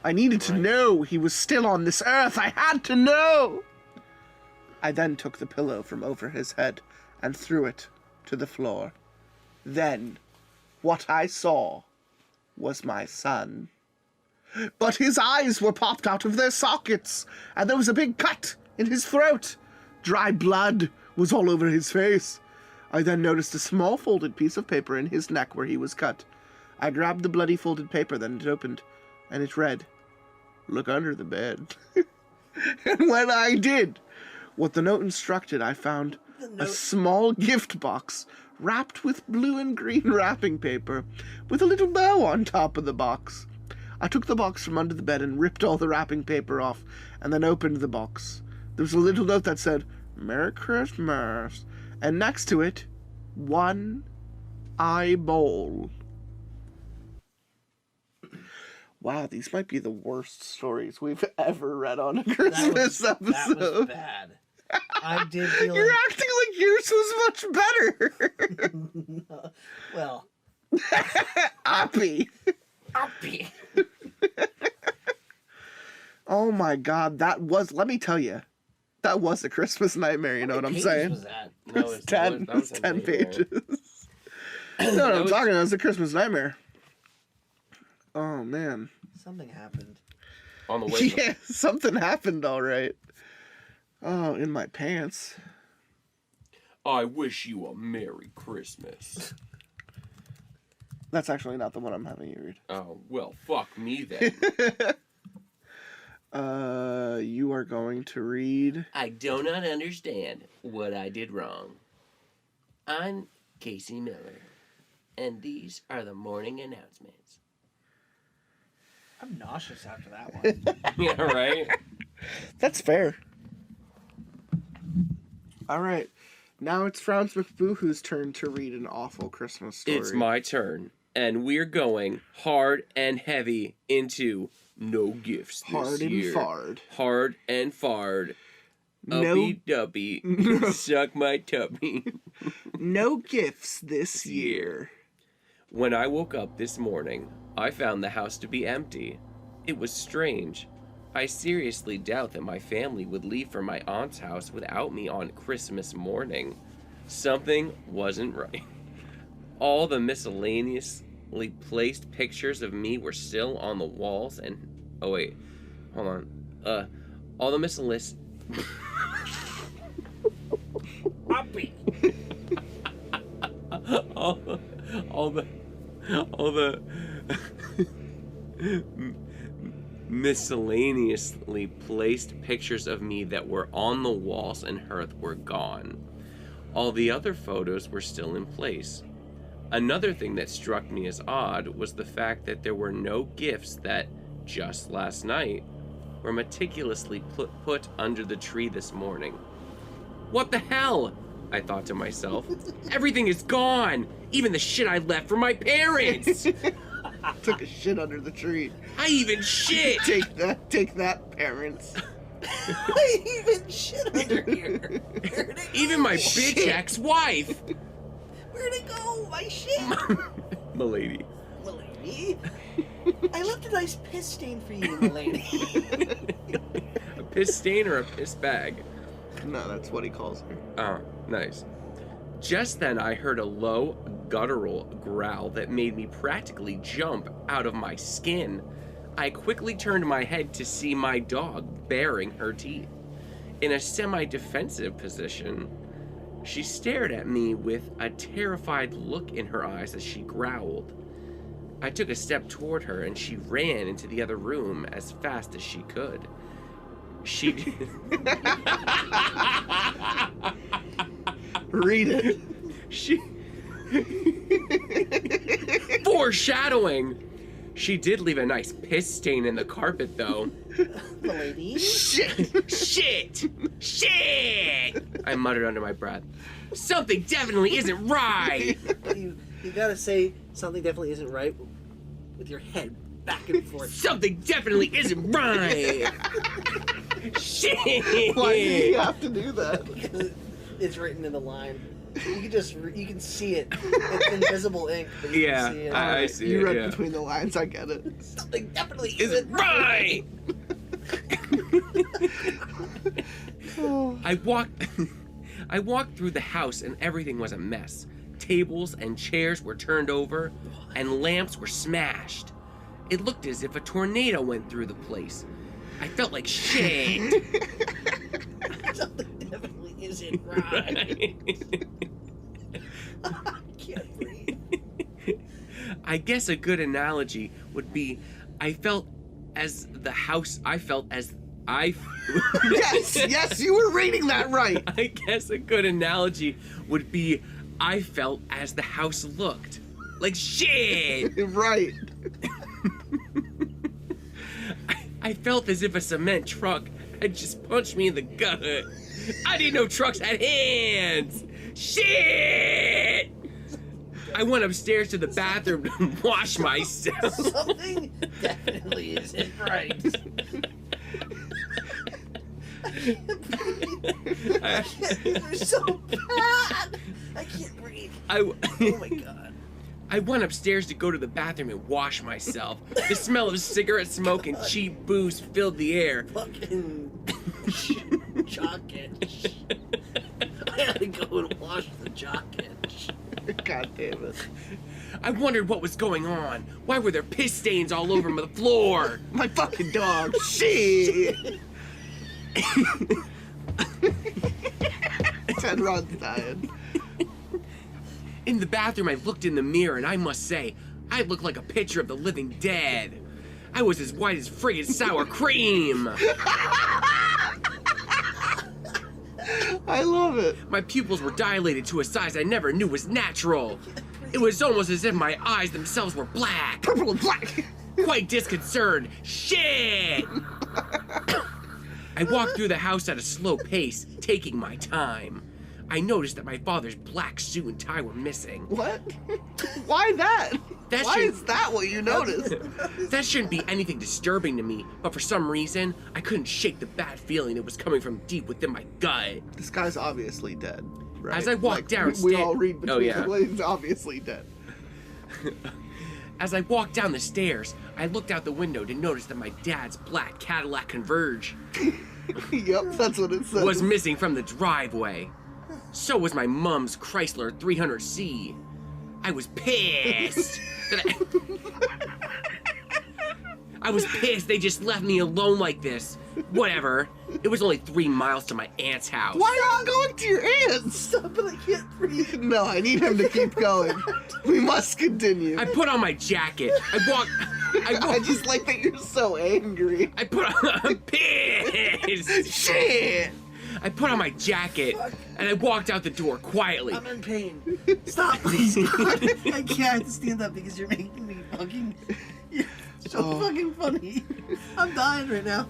I needed to know he was still on this earth. I had to know. I then took the pillow from over his head and threw it to the floor. Then, what I saw was my son. But his eyes were popped out of their sockets, and there was a big cut in his throat. Dry blood was all over his face. I then noticed a small folded piece of paper in his neck where he was cut. I grabbed the bloody folded paper, then it opened, and it read, "Look under the bed." And when I did what the note instructed, I found a small gift box wrapped with blue and green wrapping paper with a little bow on top of the box. I took the box from under the bed and ripped all the wrapping paper off, and then opened the box. There was a little note that said, "Merry Christmas," and next to it, one eyeball. Wow, these might be the worst stories we've ever read on a Christmas episode. That was bad. I did feel You're acting like yours was much better. Well. Oppie. Oh my god, let me tell you, that was a Christmas nightmare, you know what I'm saying? Was that? No, It's 10, that was 10 amazing. pages. You know what I'm talking about, it was a Christmas nightmare. Oh man. Something happened. On the way. Yeah, something happened alright. Oh, in my pants. I wish you a Merry Christmas. That's actually not the one I'm having you read. Oh, well, fuck me then. You are going to read... I do not understand what I did wrong. I'm Casey Miller, and these are the morning announcements. I'm nauseous after that one. Yeah, right? That's fair. Alright. Now it's Frowns McBooHoo's turn to read an awful Christmas story. It's my turn, and we're going hard and heavy into no gifts this Hard and year. fard. Hard and fard. Uppy-duppy. Suck my tubby. No gifts this year. When I woke up this morning, I found the house to be empty. It was strange. I seriously doubt that my family would leave for my aunt's house without me on Christmas morning. Something wasn't right. All the miscellaneously placed pictures of me were still on the walls and... Oh, wait. Hold on. All the miscellaneous... Puppy. all the miscellaneously placed pictures of me that were on the walls and hearth were gone. All the other photos were still in place. Another thing that struck me as odd was the fact that there were no gifts that, just last night, were meticulously put under the tree this morning. What the hell? I thought to myself. Everything is gone! Even the shit I left for my parents! Took a shit under the tree. I even shit! Take that, parents. I even shit under here. Even my bitch ex-wife! Where'd it go? My shit. Milady. Milady? I left a nice piss stain for you, milady. A piss stain or a piss bag? No, that's what he calls her. Oh, nice. Just then I heard a low, guttural growl that made me practically jump out of my skin. I quickly turned my head to see my dog baring her teeth. In a semi-defensive position, she stared at me with a terrified look in her eyes as she growled. I took a step toward her and she ran into the other room as fast as she could. She did. Read it. Foreshadowing! She did leave a nice piss stain in the carpet, though. Milady? Shit! Shit! Shit! I muttered under my breath. Something definitely isn't right! You gotta say something definitely isn't right with your head back and forth. Something definitely isn't right! Shit! Why do you have to do that? Because it's written in the line. You can see it. It's invisible ink, but you can see it. I see You it, read yeah. between the lines, I get it. Something definitely Isn't right! I walked through the house and everything was a mess. Tables and chairs were turned over and lamps were smashed. It looked as if a tornado went through the place. I felt like shit. Something definitely isn't right. I can't breathe. I guess a good analogy would be I felt as Yes, you were reading that right. I guess a good analogy would be I felt as the house looked. Like shit! Right. I felt as if a cement truck had just punched me in the gut. I didn't know trucks had hands! Shit! I went upstairs to the bathroom to wash myself. Something definitely isn't right. I can't breathe. They're so bad. I can't breathe. Oh my god. I went upstairs to go to the bathroom and wash myself. The smell of cigarette smoke and cheap booze filled the air. Fucking jocketch. I had to go and wash the jocketch. God damn it. I wondered what was going on. Why were there piss stains all over the floor? My fucking dog. Shit. Tenron's dying. In the bathroom, I looked in the mirror, and I must say, I looked like a picture of the living dead. I was as white as friggin' sour cream. I love it. My pupils were dilated to a size I never knew was natural. It was almost as if my eyes themselves were black. Purple and black. Quite disconcerted. Shit! I walked through the house at a slow pace, taking my time. I noticed that my father's black suit and tie were missing. What? Why that? That Why shouldn't- is that what you noticed? That shouldn't be anything disturbing to me, but for some reason, I couldn't shake the bad feeling that was coming from deep within my gut. This guy's obviously dead. Right? As I walked downstairs- we all read between Oh, yeah. the lines. He's obviously dead. As I walked down the stairs, I looked out the window to notice that my dad's black Cadillac Converge Yep, that's what it says. was missing from the driveway. So was my mom's Chrysler 300C. I was pissed. I was pissed they just left me alone like this. Whatever. It was only 3 miles to my aunt's house. Why are you going to your aunt's? Stop it, I can't breathe. No, I need him to keep going. We must continue. I put on my jacket. I I just like that you're so angry. I'm pissed. Shit! I put on my jacket and I walked out the door quietly. I'm in pain. Stop, please. God. I can't stand up because you're making me fucking... You're so fucking funny. I'm dying right now.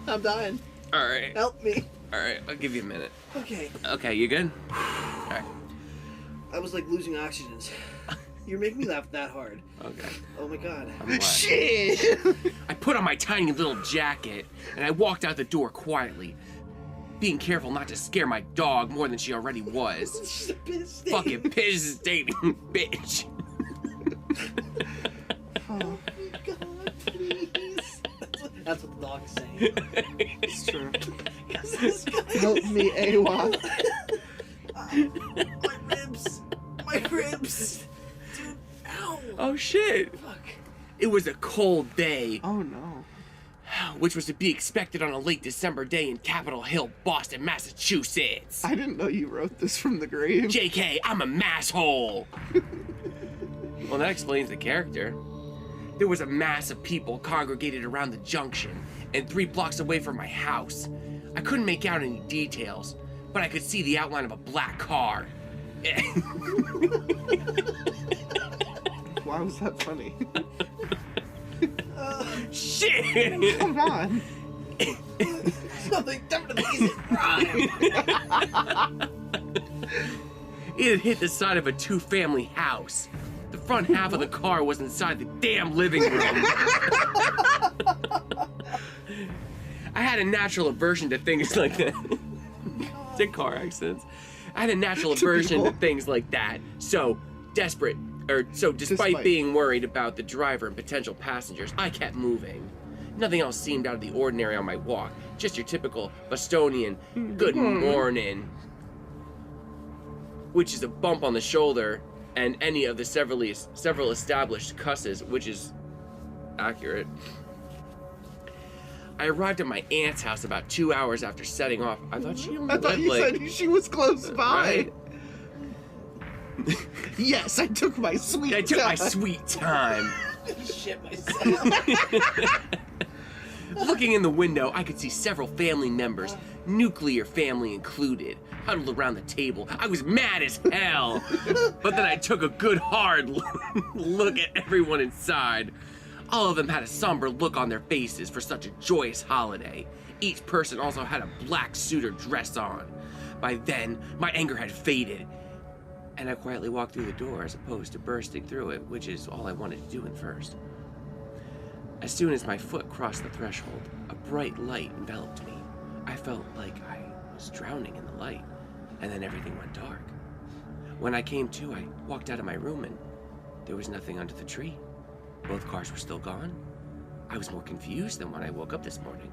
I'm dying. All right. Help me. All right. I'll give you a minute. Okay. Okay, you good? All right. I was like losing oxygen. You're making me laugh that hard. Okay. Oh my god. I'm glad. Shit! I put on my tiny little jacket and I walked out the door quietly, being careful not to scare my dog more than she already was. She's a piss Fucking piss-stating bitch. Oh my god, please. That's what the dog's saying. It's true. Yes, this guy- Help me, AWA. My ribs. My ribs. Dude, ow. Oh shit. Fuck. It was a cold day, Oh no. which was to be expected on a late December day in Capitol Hill, Boston, Massachusetts. I didn't know you wrote this from the grave. JK, I'm a masshole. Well, that explains the character. There was a mass of people congregated around the junction and 3 blocks away from my house. I couldn't make out any details, but I could see the outline of a black car. Why was that funny? Shit! Come on. Something definitely isn't right. It had hit the side of a 2-family house. The front half of the car was inside the damn living room. I had a natural aversion to things like that. To car accidents. I had a natural aversion to people. things like that. So despite being worried about the driver and potential passengers, I kept moving. Nothing else seemed out of the ordinary on my walk. Just your typical Bostonian good morning. Which is a bump on the shoulder and any of the several established cusses, which is accurate. I arrived at my aunt's house about 2 hours after setting off. I thought she only I thought lived you like... said she was close by. Right? Yes, I took my sweet I took my time. sweet time. Shit myself. Looking in the window, I could see several family members, nuclear family included, huddled around the table. I was mad as hell. But then I took a good hard look at everyone inside. All of them had a somber look on their faces for such a joyous holiday. Each person also had a black suit or dress on. By then, my anger had faded, and I quietly walked through the door as opposed to bursting through it, which is all I wanted to do at first. As soon as my foot crossed the threshold, a bright light enveloped me. I felt like I was drowning in the light, and then everything went dark. When I came to, I walked out of my room, and there was nothing under the tree. Both cars were still gone. I was more confused than when I woke up this morning.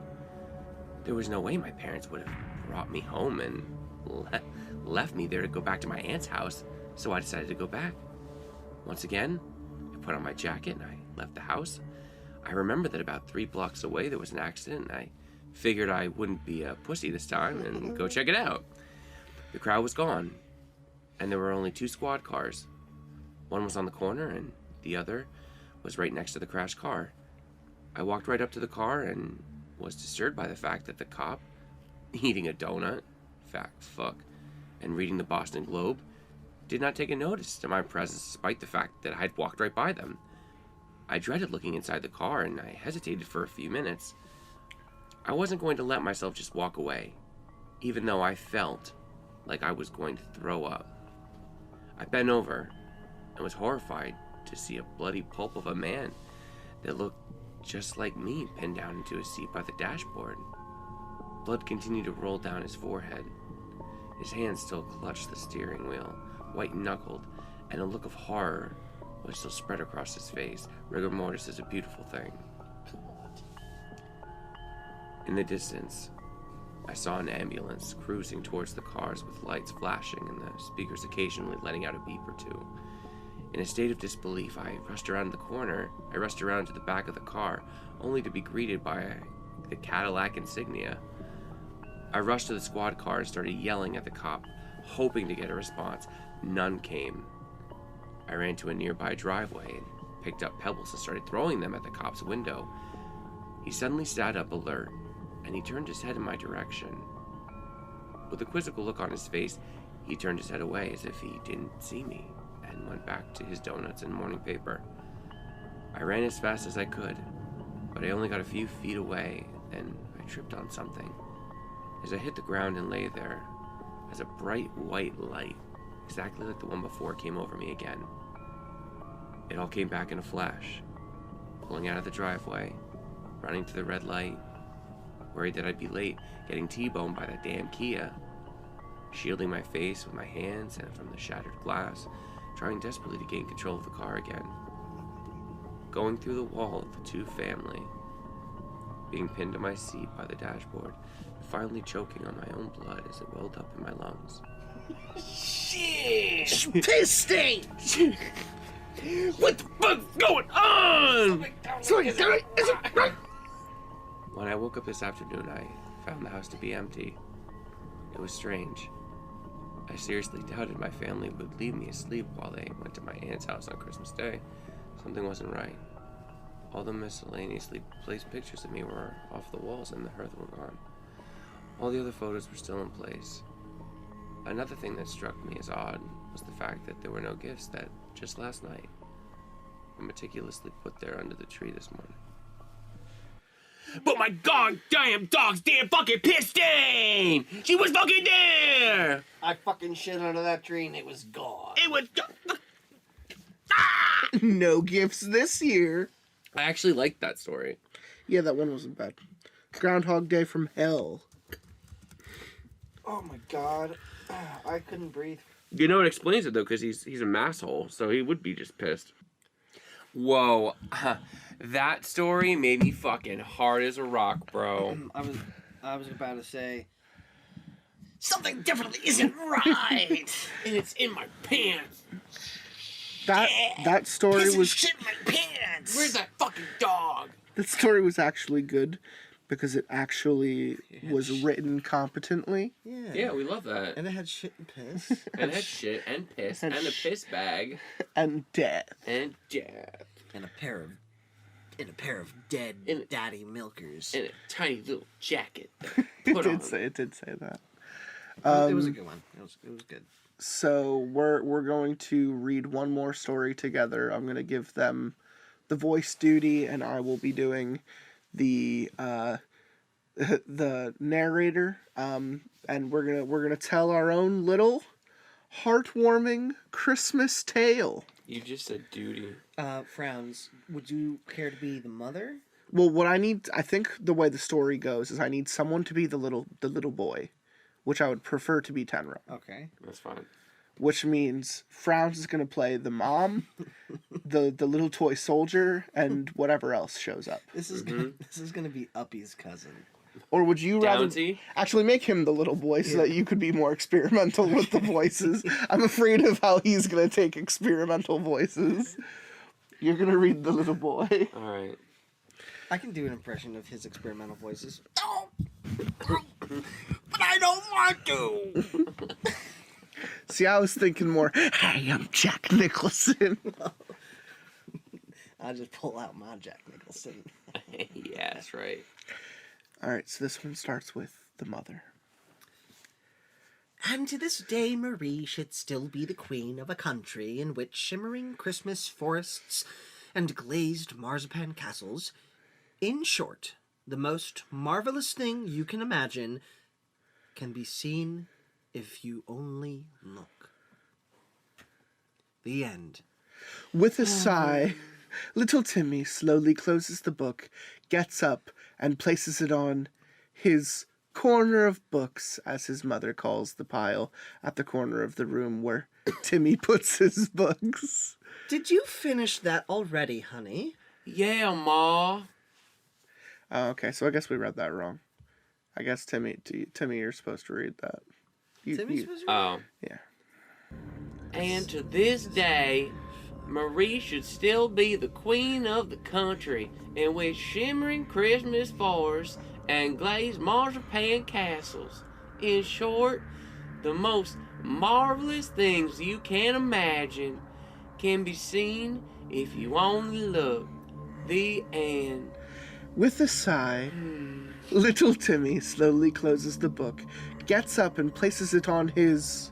There was no way my parents would have brought me home and left me there to go back to my aunt's house, so I decided to go back. Once again, I put on my jacket and I left the house. I remember that about 3 blocks away there was an accident, and I figured I wouldn't be a pussy this time and go check it out. The crowd was gone, and there were only 2 squad cars. One was on the corner, and the other was right next to the crashed car. I walked right up to the car and was disturbed by the fact that the cop, eating a donut, and reading the Boston Globe, did not take a notice to my presence despite the fact that I'd walked right by them. I dreaded looking inside the car, and I hesitated for a few minutes. I wasn't going to let myself just walk away, even though I felt like I was going to throw up. I bent over and was horrified to see a bloody pulp of a man that looked just like me pinned down into a seat by the dashboard. Blood continued to roll down his forehead. His hand still clutched the steering wheel, white-knuckled, and a look of horror was still spread across his face. Rigor mortis is a beautiful thing. In the distance, I saw an ambulance cruising towards the cars with lights flashing and the speakers occasionally letting out a beep or two. In a state of disbelief, I rushed around the corner. I rushed around to the back of the car, only to be greeted by the Cadillac insignia. I rushed to the squad car and started yelling at the cop, hoping to get a response. None came. I ran to a nearby driveway and picked up pebbles and started throwing them at the cop's window. He suddenly sat up alert, and he turned his head in my direction. With a quizzical look on his face, he turned his head away as if he didn't see me and went back to his donuts and morning paper. I ran as fast as I could, but I only got a few feet away, and I tripped on something. As I hit the ground and lay there, as a bright white light, exactly like the one before, came over me again. It all came back in a flash. Pulling out of the driveway, running to the red light, worried that I'd be late, getting T-boned by that damn Kia, shielding my face with my hands and from the shattered glass, trying desperately to gain control of the car again. Going through the wall of the two family, being pinned to my seat by the dashboard, and finally choking on my own blood as it welled up in my lungs. Shit! Piss stain! What the fuck's going on? When I woke up this afternoon, I found the house to be empty. It was strange. I seriously doubted my family would leave me asleep while they went to my aunt's house on Christmas Day. Something wasn't right. All the miscellaneously placed pictures of me were off the walls and the hearth were gone. All the other photos were still in place. Another thing that struck me as odd was the fact that there were no gifts that, just last night, were meticulously put there under the tree this morning. But my goddamn dog's damn fucking piss stain! She was fucking there! I fucking shit under that tree and it was gone. It was... No gifts this year. I actually liked that story. Yeah, that one wasn't bad. Groundhog Day from hell. Oh my god. I couldn't breathe. You know, it explains it, though, because he's a masshole, so he would be just pissed. Whoa. That story made me fucking hard as a rock, bro. I was about to say... Something definitely isn't right! And it's in my pants. That story Piss and was... shit in my pants! Where's that fucking dog? That story was actually good because it actually was written competently. Yeah. Yeah, we love that. And it had shit and piss. And it had shit and piss and a piss bag. And death. And death. And a pair of dead daddy milkers. And a tiny little jacket. It did say that. It was a good one. It was good. So we're going to read one more story together. I'm going to give them the voice duty, and I will be doing the narrator. And we're gonna tell our own little heartwarming Christmas tale. You just said duty. Frowns, would you care to be the mother? Well, what I think the way the story goes is I need someone to be the little boy, which I would prefer to be Tenron. Okay. That's fine. Which means Frowns is going to play the mom, the little toy soldier, and whatever else shows up. This is gonna be Uppy's cousin. Or would you rather Downsy? actually make him the little boy so that you could be more experimental with the voices? I'm afraid of how he's going to take experimental voices. You're going to read the little boy. All right. I can do an impression of his experimental voices. But I don't want to! See, I was thinking more, hey, I'm Jack Nicholson. I'll just pull out my Jack Nicholson. Yeah, that's right. All right, so this one starts with the mother. And to this day Marie should still be the queen of a country in which shimmering Christmas forests and glazed marzipan castles, in short, the most marvelous thing you can imagine, can be seen if you only look. The end. With a sigh, little Timmy slowly closes the book, gets up, and places it on his corner of books, as his mother calls the pile at the corner of the room where Timmy puts his books. Did you finish that already, honey? Yeah, Ma. Oh, okay, so I guess we read that wrong. I guess Timmy, you're supposed to read that. Timmy's supposed to read? Oh. Yeah. And to this day, Marie should still be the queen of the country, and with shimmering Christmas forests and glazed marzipan castles. In short, the most marvelous things you can imagine can be seen if you only look. The end. With a sigh, little Timmy slowly closes the book, gets up and places it on his...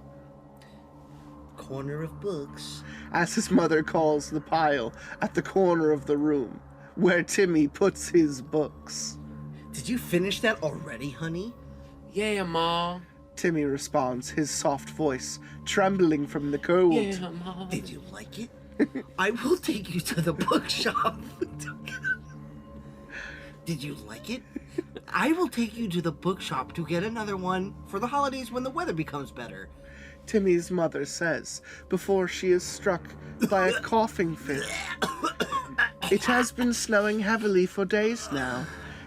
corner of books. as his mother calls the pile at the corner of the room, where Timmy puts his books. Did you finish that already, honey? Yeah, Ma. Timmy responds, his soft voice trembling from the cold. Yeah, Ma. Did you like it? I will take you to the bookshop. Did you like it? I will take you to the bookshop to get another one for the holidays when the weather becomes better. Timmy's mother says, before she is struck by a coughing fit. It has been snowing heavily for days now,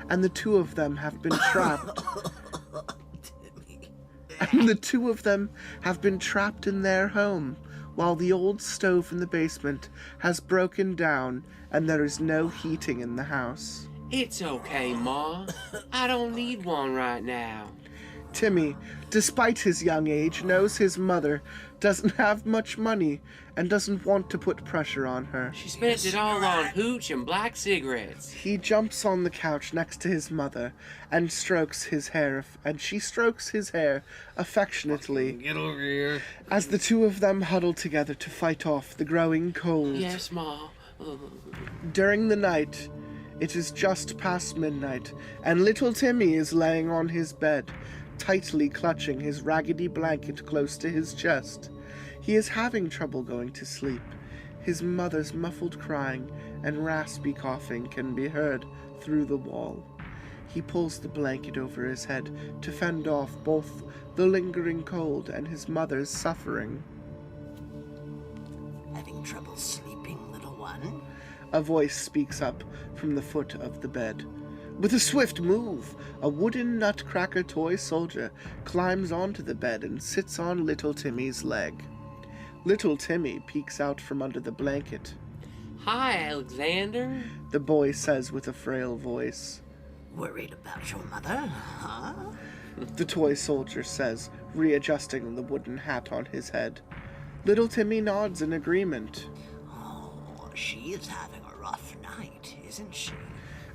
and the two of them have been trapped. And the two of them have been trapped in their home, while the old stove in the basement has broken down and there is no heating in the house. It's okay, Ma. I don't need one right now. Timmy, despite his young age, knows his mother doesn't have much money and doesn't want to put pressure on her. She spends it all on hooch and black cigarettes. He jumps on the couch next to his mother and strokes his hair, and she strokes his hair affectionately. Get over here. As the two of them huddle together to fight off the growing cold. Yes, Ma. During the night, it is just past midnight, and little Timmy is laying on his bed, tightly clutching his raggedy blanket close to his chest. He is having trouble going to sleep. His mother's muffled crying and raspy coughing can be heard through the wall. He pulls the blanket over his head to fend off both the lingering cold and his mother's suffering. Having trouble sleeping, little one? A voice speaks up from the foot of the bed. With a swift move, a wooden nutcracker toy soldier climbs onto the bed and sits on little Timmy's leg. Little Timmy peeks out from under the blanket. Hi, Alexander. The boy says with a frail voice. Worried about your mother, huh? The toy soldier says, readjusting the wooden hat on his head. Little Timmy nods in agreement. Oh, she is having a rough night, isn't she?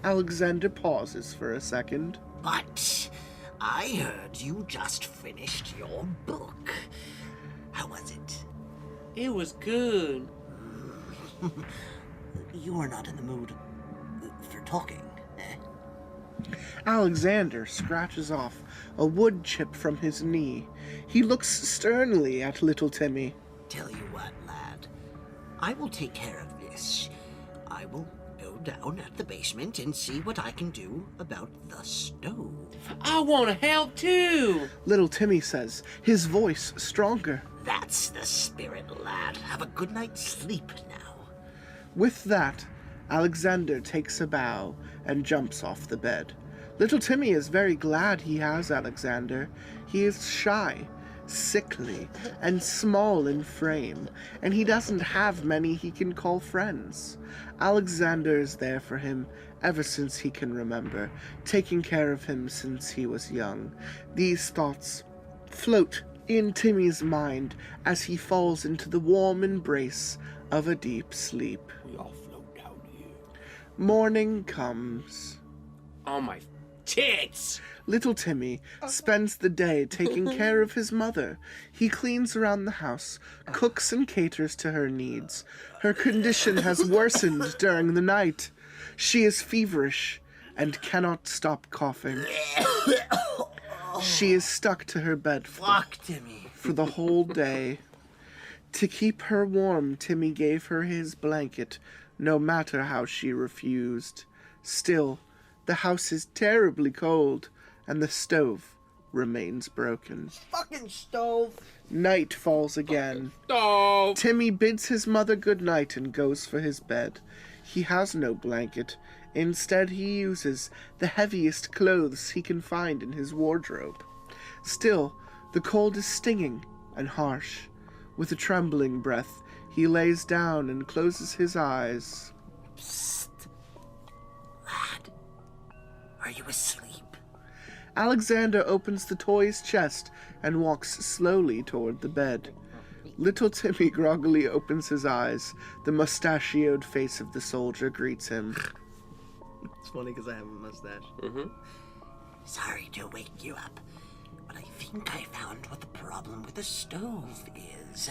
Alexander pauses for a second. But I heard you just finished your book. How was it? It was good. You are not in the mood for talking, eh? Alexander scratches off a wood chip from his knee. He looks sternly at little Timmy. Tell you what, lad. I will take care of this. I will go down at the basement and see what I can do about the stove. I want to help too. Little Timmy says, his voice stronger. That's the spirit, lad. Have a good night's sleep now. With that, Alexander takes a bow and jumps off the bed. Little Timmy is very glad he has Alexander. He is shy, sickly, and small in frame, and he doesn't have many he can call friends. Alexander is there for him ever since he can remember, taking care of him since he was young. These thoughts float in Timmy's mind as he falls into the warm embrace of a deep sleep. We all float down here. Morning comes. On my tits. Little Timmy spends the day taking care of his mother. He cleans around the house, cooks and caters to her needs. Her condition has worsened during the night. She is feverish and cannot stop coughing. She is stuck to her bed Fuck, Timmy. for the whole day. To keep her warm, Timmy gave her his blanket, no matter how she refused. Still, the house is terribly cold, and the stove remains broken. Fucking stove. Night falls again. Oh. Timmy bids his mother good night and goes for his bed. He has no blanket. Instead, he uses the heaviest clothes he can find in his wardrobe. Still, the cold is stinging and harsh. With a trembling breath, he lays down and closes his eyes. Psst. Lad, are you asleep? Alexander opens the toy's chest and walks slowly toward the bed. Little Timmy groggily opens his eyes. The mustachioed face of the soldier greets him. It's funny because I have a mustache. Sorry to wake you up, but I think I found what the problem with the stove is.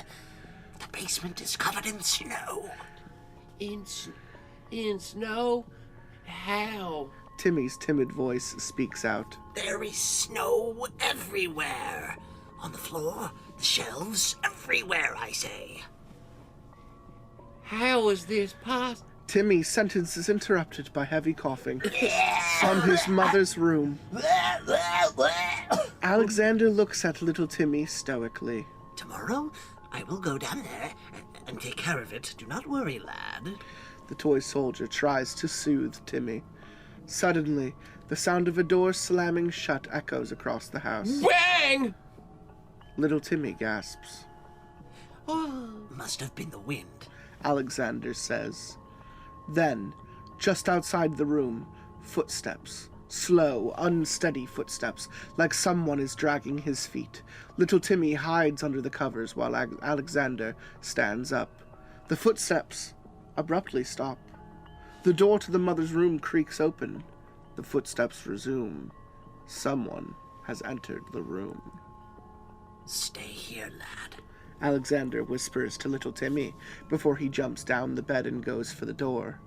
The basement is covered in snow. In snow? How? Timmy's timid voice speaks out. There is snow everywhere. On the floor, the shelves, everywhere, I say. How is this possible? Timmy's sentence is interrupted by heavy coughing from his mother's room. Alexander looks at little Timmy stoically. Tomorrow, I will go down there and take care of it. Do not worry, lad. The toy soldier tries to soothe Timmy. Suddenly, the sound of a door slamming shut echoes across the house. Bang! Little Timmy gasps. Must have been the wind. Alexander says. Then, just outside the room, footsteps. Slow, unsteady footsteps, like someone is dragging his feet. Little Timmy hides under the covers while Alexander stands up. The footsteps abruptly stop. The door to the mother's room creaks open. The footsteps resume. Someone has entered the room. Stay here, lad. Alexander whispers to little Timmy before he jumps down the bed and goes for the door.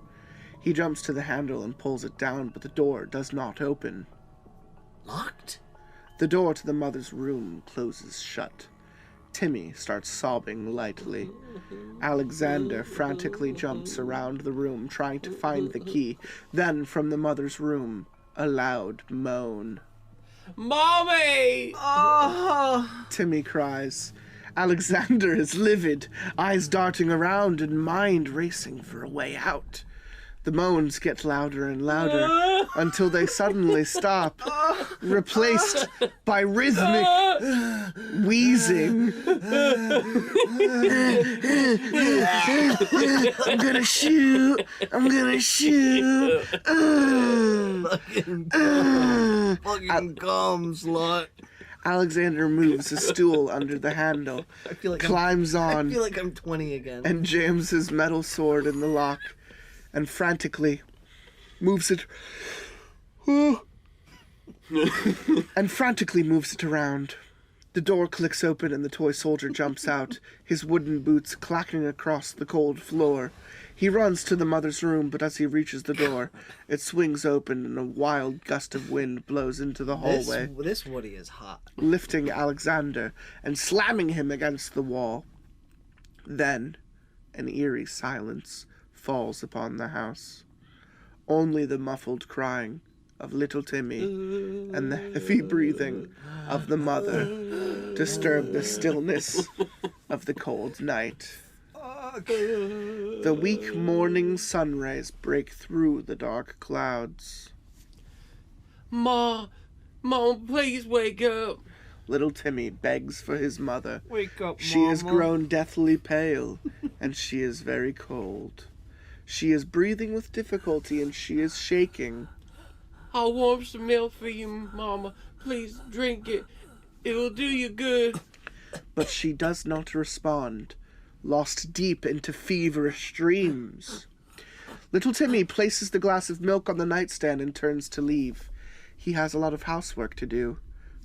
He jumps to the handle and pulls it down, but the door does not open. Locked? The door to the mother's room closes shut. Timmy starts sobbing lightly. Alexander frantically jumps around the room trying to find the key. Then, from the mother's room, a loud moan. Mommy! Timmy cries. Alexander is livid, eyes darting around and mind racing for a way out. The moans get louder and louder until they suddenly stop, replaced by rhythmic wheezing. I'm gonna shoot. I'm gonna shoot. Fucking gum, slut. Alexander moves a stool under the handle, climbs on, I feel like I'm 20 again. and jams his metal sword in the lock, and frantically moves it around. The door clicks open and the toy soldier jumps out, his wooden boots clacking across the cold floor. He runs to the mother's room, but as he reaches the door, it swings open and a wild gust of wind blows into the hallway, This Woody is hot. lifting Alexander and slamming him against the wall. Then, an eerie silence falls upon the house. Only the muffled crying of little Timmy and the heavy breathing of the mother disturb the stillness of the cold night. The weak morning sun rays break through the dark clouds. Mom, please wake up. Little Timmy begs for his mother. Wake up, She has Mama. grown deathly pale, and she is very cold. She is breathing with difficulty, and she is shaking. I'll warm some milk for you, Mama. Please drink it. It'll do you good. But she does not respond, lost deep into feverish dreams. Little Timmy places the glass of milk on the nightstand and turns to leave. He has a lot of housework to do.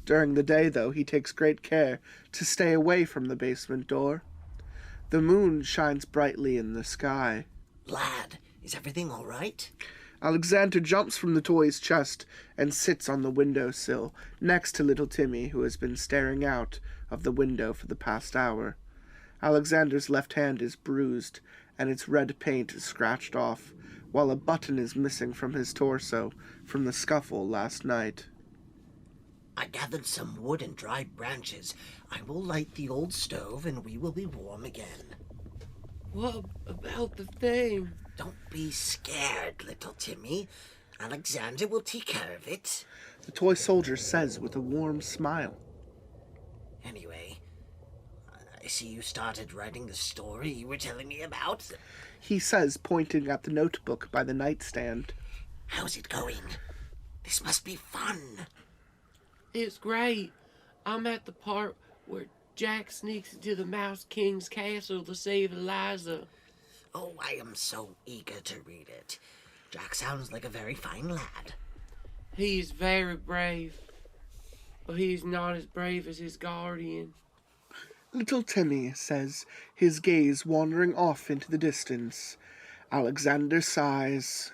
During the day, though, he takes great care to stay away from the basement door. The moon shines brightly in the sky. Lad, is everything all right? Alexander jumps from the toy's chest and sits on the windowsill next to little Timmy, who has been staring out of the window for the past hour. Alexander's left hand is bruised, and its red paint is scratched off, while a button is missing from his torso from the scuffle last night. I gathered some wood and dried branches. I will light the old stove, and we will be warm again. What about the thing? Don't be scared, little Timmy. Alexander will take care of it. The toy soldier says with a warm smile. Anyway, I see you started writing the story you were telling me about. He says, pointing at the notebook by the nightstand. How's it going? This must be fun. It's great. I'm at the part where Jack sneaks into the Mouse King's castle to save Eliza. Oh, I am so eager to read it. Jack sounds like a very fine lad. He's very brave, but he's not as brave as his guardian. Little Timmy says, his gaze wandering off into the distance. Alexander sighs.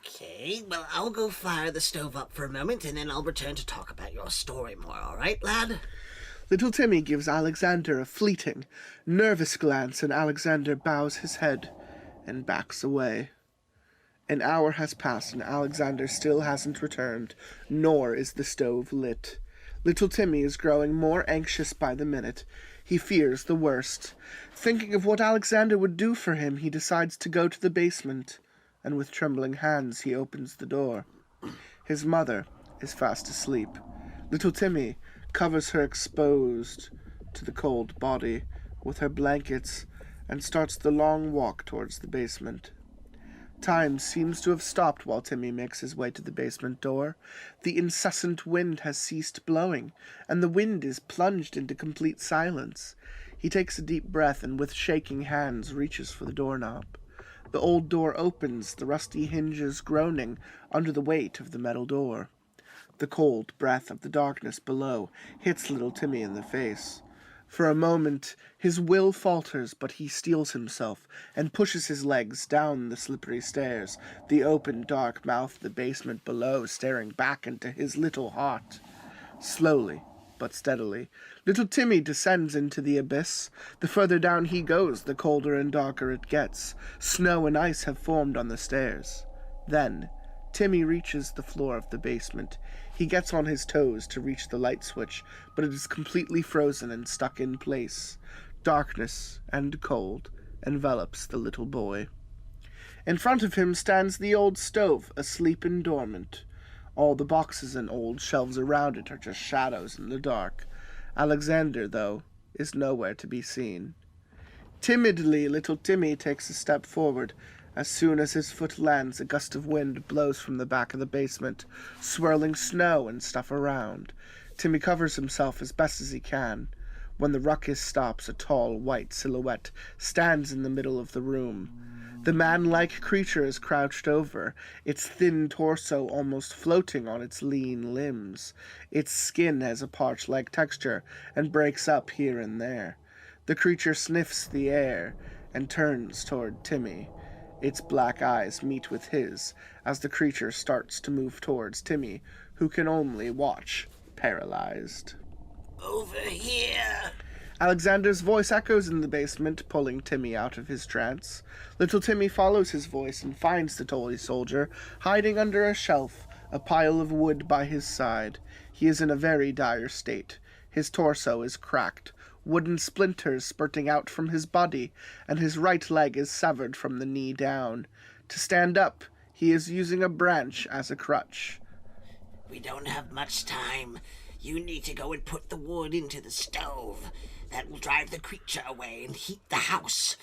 Okay, well, I'll go fire the stove up for a moment, and then I'll return to talk about your story more, all right, lad? Little Timmy gives Alexander a fleeting, nervous glance, and Alexander bows his head and backs away. An hour has passed, and Alexander still hasn't returned, nor is the stove lit. Little Timmy is growing more anxious by the minute. He fears the worst. Thinking of what Alexander would do for him, he decides to go to the basement, and with trembling hands he opens the door. His mother is fast asleep. Little Timmy covers her exposed to the cold body with her blankets and starts the long walk towards the basement. Time seems to have stopped while Timmy makes his way to the basement door. The incessant wind has ceased blowing, and the wind is plunged into complete silence. He takes a deep breath and with shaking hands reaches for the doorknob. The old door opens, the rusty hinges groaning under the weight of the metal door. The cold breath of the darkness below hits little Timmy in the face. For a moment, his will falters, but he steels himself and pushes his legs down the slippery stairs, the open, dark mouth of the basement below staring back into his little heart. Slowly, but steadily, little Timmy descends into the abyss. The further down he goes, the colder and darker it gets. Snow and ice have formed on the stairs. Then, Timmy reaches the floor of the basement. He gets on his toes to reach the light switch, but it is completely frozen and stuck in place. Darkness and cold envelops the little boy. In front of him stands the old stove, asleep and dormant. All the boxes and old shelves around it are just shadows in the dark. Alexander, though, is nowhere to be seen. Timidly, little Timmy takes a step forward. As soon as his foot lands, a gust of wind blows from the back of the basement, swirling snow and stuff around. Timmy covers himself as best as he can. When the ruckus stops, a tall, white silhouette stands in the middle of the room. The man-like creature is crouched over, its thin torso almost floating on its lean limbs. Its skin has a parch-like texture and breaks up here and there. The creature sniffs the air and turns toward Timmy. Its black eyes meet with his as the creature starts to move towards Timmy, who can only watch, paralyzed. Over here! Alexander's voice echoes in the basement, pulling Timmy out of his trance. Little Timmy follows his voice and finds the toy soldier hiding under a shelf, a pile of wood by his side. He is in a very dire state. His torso is cracked, wooden splinters spurting out from his body, and his right leg is severed from the knee down. To stand up, he is using a branch as a crutch. We don't have much time. You need to go and put the wood into the stove. That will drive the creature away and heat the house.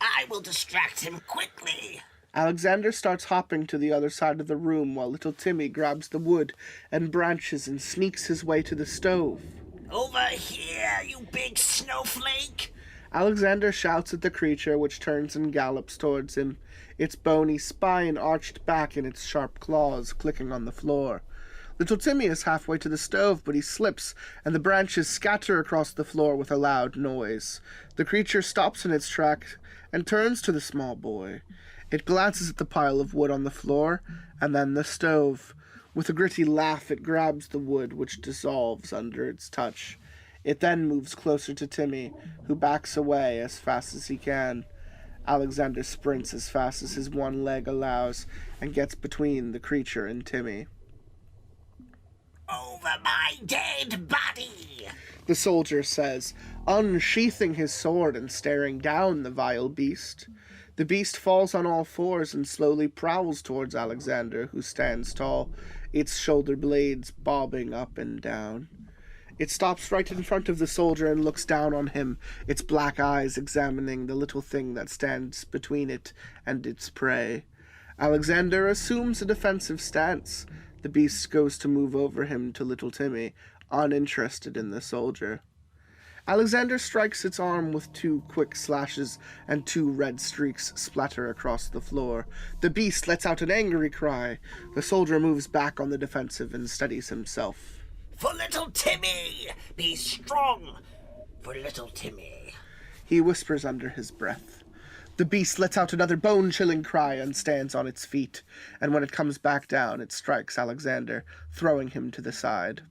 I will distract him quickly. Alexander starts hopping to the other side of the room while little Timmy grabs the wood and branches and sneaks his way to the stove. Over here, you big snowflake! Alexander shouts at the creature, which turns and gallops towards him, its bony spine arched back in its sharp claws clicking on the floor. Little Timmy is halfway to the stove, but he slips, and the branches scatter across the floor with a loud noise. The creature stops in its track and turns to the small boy. It glances at the pile of wood on the floor, and then the stove. With a gritty laugh, it grabs the wood, which dissolves under its touch. It then moves closer to Timmy, who backs away as fast as he can. Alexander sprints as fast as his one leg allows, and gets between the creature and Timmy. Over my dead body! The soldier says, unsheathing his sword and staring down the vile beast. The beast falls on all fours and slowly prowls towards Alexander, who stands tall, its shoulder blades bobbing up and down. It stops right in front of the soldier and looks down on him, its black eyes examining the little thing that stands between it and its prey. Alexander assumes a defensive stance. The beast goes to move over him to little Timmy, uninterested in the soldier. Alexander strikes its arm with 2 quick slashes, and 2 red streaks splatter across the floor. The beast lets out an angry cry. The soldier moves back on the defensive and steadies himself. For little Timmy! Be strong! For little Timmy. He whispers under his breath. The beast lets out another bone-chilling cry and stands on its feet, and when it comes back down, it strikes Alexander, throwing him to the side.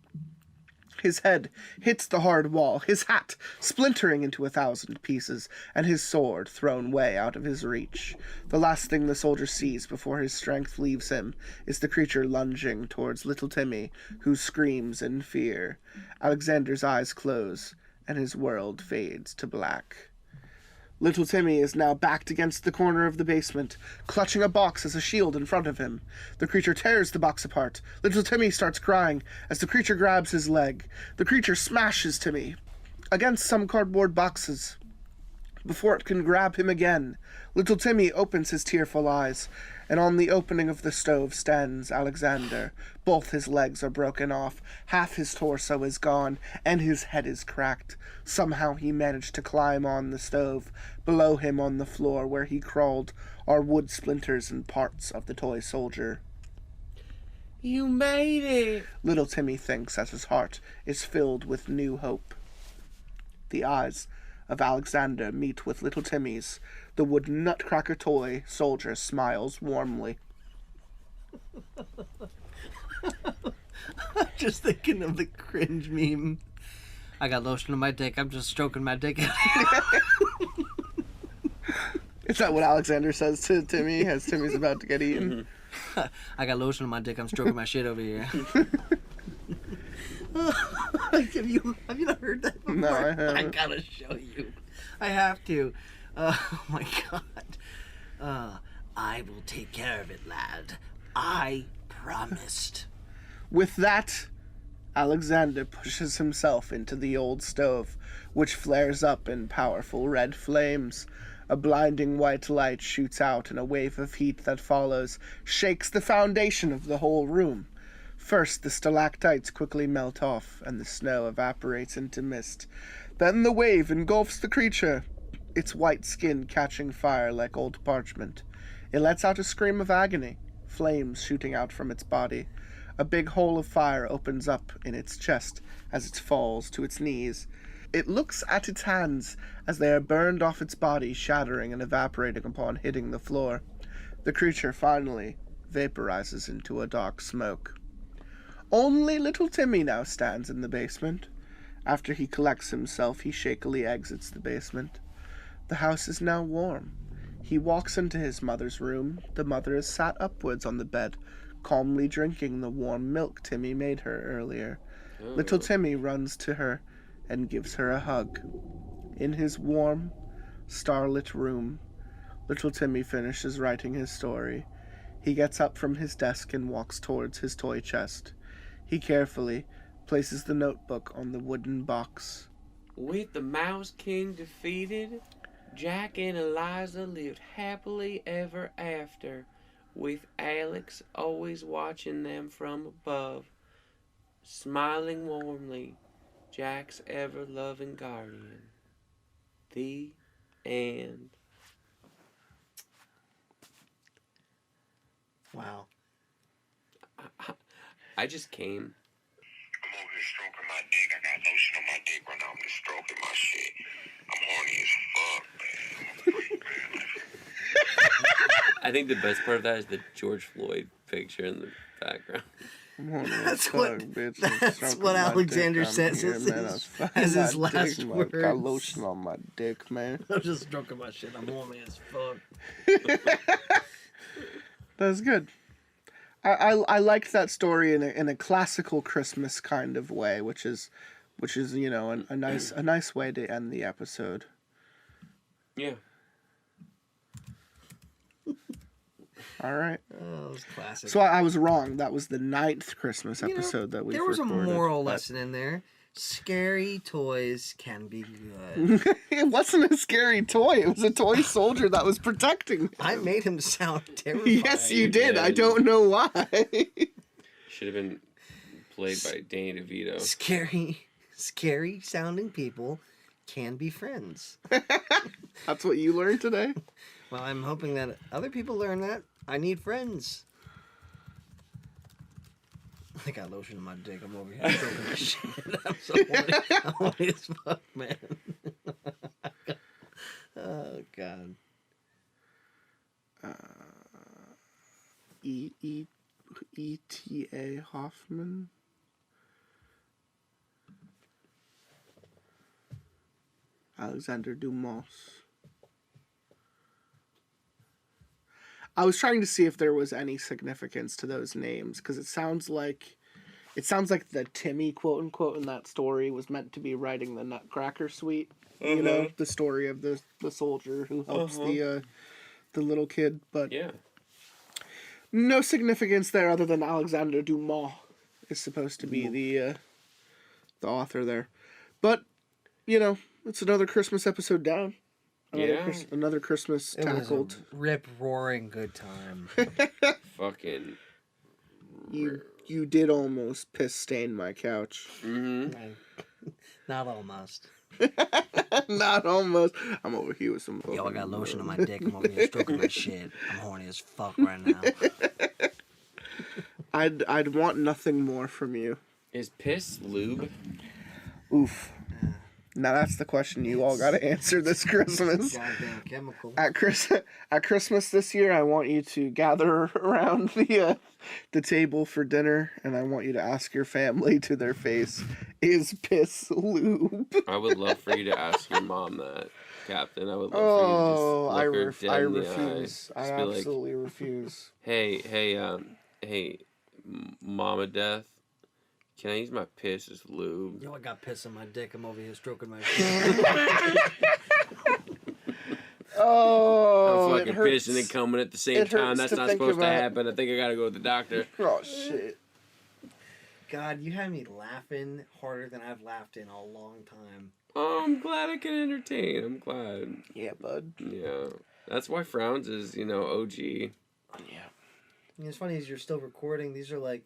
His head hits the hard wall, his hat splintering into 1,000 pieces, and his sword thrown way out of his reach. The last thing the soldier sees before his strength leaves him is the creature lunging towards little Timmy, who screams in fear. Alexander's eyes close, and his world fades to black. Little Timmy is now backed against the corner of the basement, clutching a box as a shield in front of him. The creature tears the box apart. Little Timmy starts crying as the creature grabs his leg. The creature smashes Timmy against some cardboard boxes before it can grab him again. Little Timmy opens his tearful eyes, and on the opening of the stove stands Alexander. Both his legs are broken off, half his torso is gone, and his head is cracked. Somehow he managed to climb on the stove. Below him on the floor where he crawled are wood splinters and parts of the toy soldier. You made it! Little Timmy thinks as his heart is filled with new hope. The eyes of Alexander meet with little Timmy's. The wood nutcracker toy soldier smiles warmly. I'm just thinking of the cringe meme. I got lotion on my dick, I'm just stroking my dick out. Is that what Alexander says to Timmy as Timmy's about to get eaten? I got lotion on my dick, I'm stroking my shit over here. Have you not heard that before? No, I haven't. I gotta show you. I have to. Oh my god. I will take care of it, lad. I promised. With that, Alexander pushes himself into the old stove, which flares up in powerful red flames. A blinding white light shoots out, and a wave of heat that follows shakes the foundation of the whole room. First, the stalactites quickly melt off, and the snow evaporates into mist. Then the wave engulfs the creature, its white skin catching fire like old parchment. It lets out a scream of agony, flames shooting out from its body. A big hole of fire opens up in its chest as it falls to its knees. It looks at its hands as they are burned off its body, shattering and evaporating upon hitting the floor. The creature finally vaporizes into a dark smoke. Only little Timmy now stands in the basement. After he collects himself, he shakily exits the basement. The house is now warm. He walks into his mother's room. The mother is sat upwards on the bed, calmly drinking the warm milk Timmy made her earlier. Little Timmy runs to her and gives her a hug. In his warm, starlit room, little Timmy finishes writing his story. He gets up from his desk and walks towards his toy chest. He carefully places the notebook on the wooden box. With the Mouse King defeated, Jack and Eliza lived happily ever after, with Alex always watching them from above, smiling warmly, Jack's ever-loving guardian. The end. Wow. I just came. I'm over here stroking my dick. I got lotion on my dick right now. I'm just stroking my shit. I'm horny as fuck, man. I'm a freak, man. I think the best part of that is the George Floyd picture in the background. That's what Alexander says as his last words. Got lotion on my dick, man. I'm just stroking my shit. I'm horny as fuck. That's good. I liked that story in a classical Christmas kind of way, which is you know a nice way to end the episode. Yeah. All right. Oh, it was classic. So I was wrong. That was the 9th Christmas episode that we There was recorded, a moral lesson in there. Scary toys can be good. It wasn't a scary toy. It was a toy soldier that was protecting him. I made him sound terrifying. Yes, you did. I don't know why. Should have been played by Danny DeVito. Scary sounding people can be friends. That's what you learned today? Well, I'm hoping that other people learn that. I need friends. I got lotion in my dick. I'm over here stroking my shit. I'm so horny. I'm horny as fuck, man. Oh, God. E.T.A. Hoffman. Alexander Dumas. I was trying to see if there was any significance to those names because it sounds like the Timmy quote unquote in that story was meant to be writing the Nutcracker Suite. You know, the story of the soldier who helps the little kid, but Yeah. no significance there other than Alexander Dumas is supposed to be the author there. But you know, it's another Christmas episode down. Another Christmas tackled. It was a rip-roaring good time. Fucking. You did almost piss stain my couch. Mm-hmm. Not almost. Not almost. I'm over here with some. Yo, I got lotion on my dick. I'm over here stroking my shit. I'm horny as fuck right now. I'd want nothing more from you. Is piss lube? Oof. Now that's the question you all got to answer this Christmas. Goddamn chemical. At Christmas this year, I want you to gather around the table for dinner, and I want you to ask your family to their face, "Is piss lube?" I would love for you to ask your mom that, Captain. I would love for you to just look her dead in the refuse. eye. I Just be absolutely refuse. Hey, Mama Death. Can I use my piss as lube? Yo, I got piss on my dick. I'm over here stroking my shit. Oh, I'm fucking pissing and coming at the same time. That's not supposed to happen. I think I gotta go to the doctor. Oh, shit. God, you had me laughing harder than I've laughed in a long time. Oh, I'm glad I can entertain. I'm glad. Yeah, bud. Yeah. That's why Frowns is, OG. Yeah. It's funny is you're still recording. These are like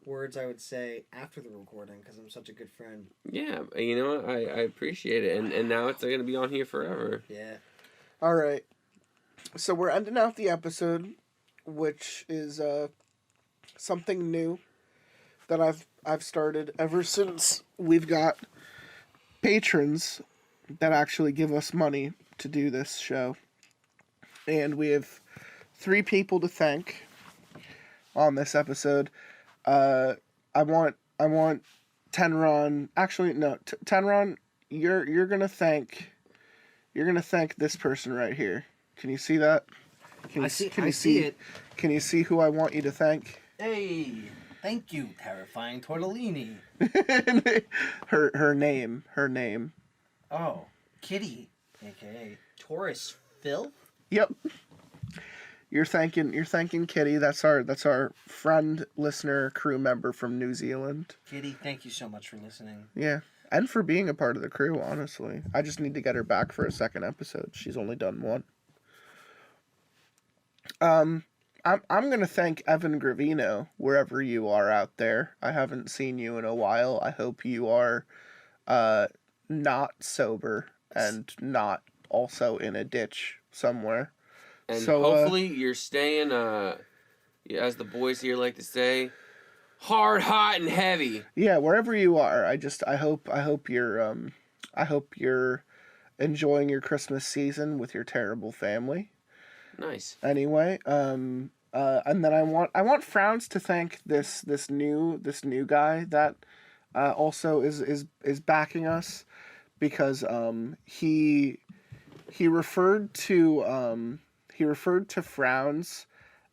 words I would say after the recording because I'm such a good friend. Yeah, you know what? I appreciate it. And now it's going to be on here forever. Yeah. All right. So we're ending out the episode, which is something new that I've started ever since we've got patrons that actually give us money to do this show. And we have 3 people to thank on this episode. I want Tenron. Actually, no, Tenron. You're gonna thank this person right here. Can you see that? I see it. Can you see who I want you to thank? Hey, thank you, terrifying tortellini. her name. Oh, Kitty, aka Taurus Phil. Yep. You're thanking Kitty. That's our friend, listener, crew member from New Zealand. Kitty, thank you so much for listening. Yeah, and for being a part of the crew. Honestly, I just need to get her back for a second episode. She's only done one. I'm gonna thank Evan Gravino wherever you are out there. I haven't seen you in a while. I hope you are not sober and not also in a ditch somewhere. And so, hopefully you're staying, as the boys here like to say, hard, hot, and heavy. Yeah, wherever you are. I hope you're enjoying your Christmas season with your terrible family. Nice. Anyway, and then I want Frowns to thank this new guy that also is backing us, because he referred to Frowns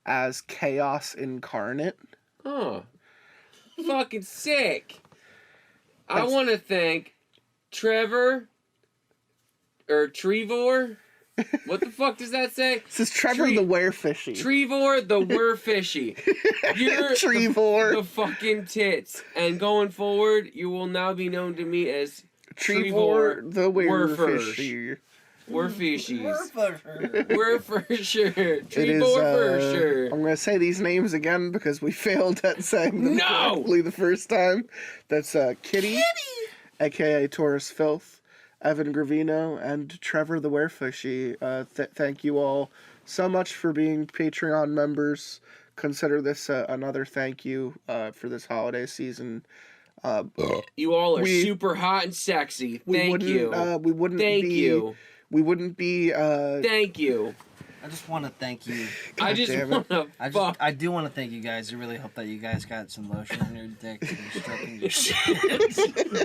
as chaos incarnate. Oh, fucking sick. I want to thank Trevor or Trevor. What the fuck does that say? This is Trevor the Werefishy. Trevor the Werefishy. You're Trevor. the fucking tits. And going forward, you will now be known to me as Trevor the Werefishy. We're fishies. We're for sure. It Trevor is, for sure. I'm going to say these names again because we failed at saying them No! correctly the first time. That's Kitty, a.k.a. Taurus Filth, Evan Gravino, and Trevor the Werefishy. Thank you all so much for being Patreon members. Consider this another thank you for this holiday season. You all are super hot and sexy. Thank you. We wouldn't Thank be... you. We wouldn't be... Thank you. I just want to thank you. I just want to fuck. I do want to thank you guys. I really hope that you guys got some lotion on your dick and stroking your shit.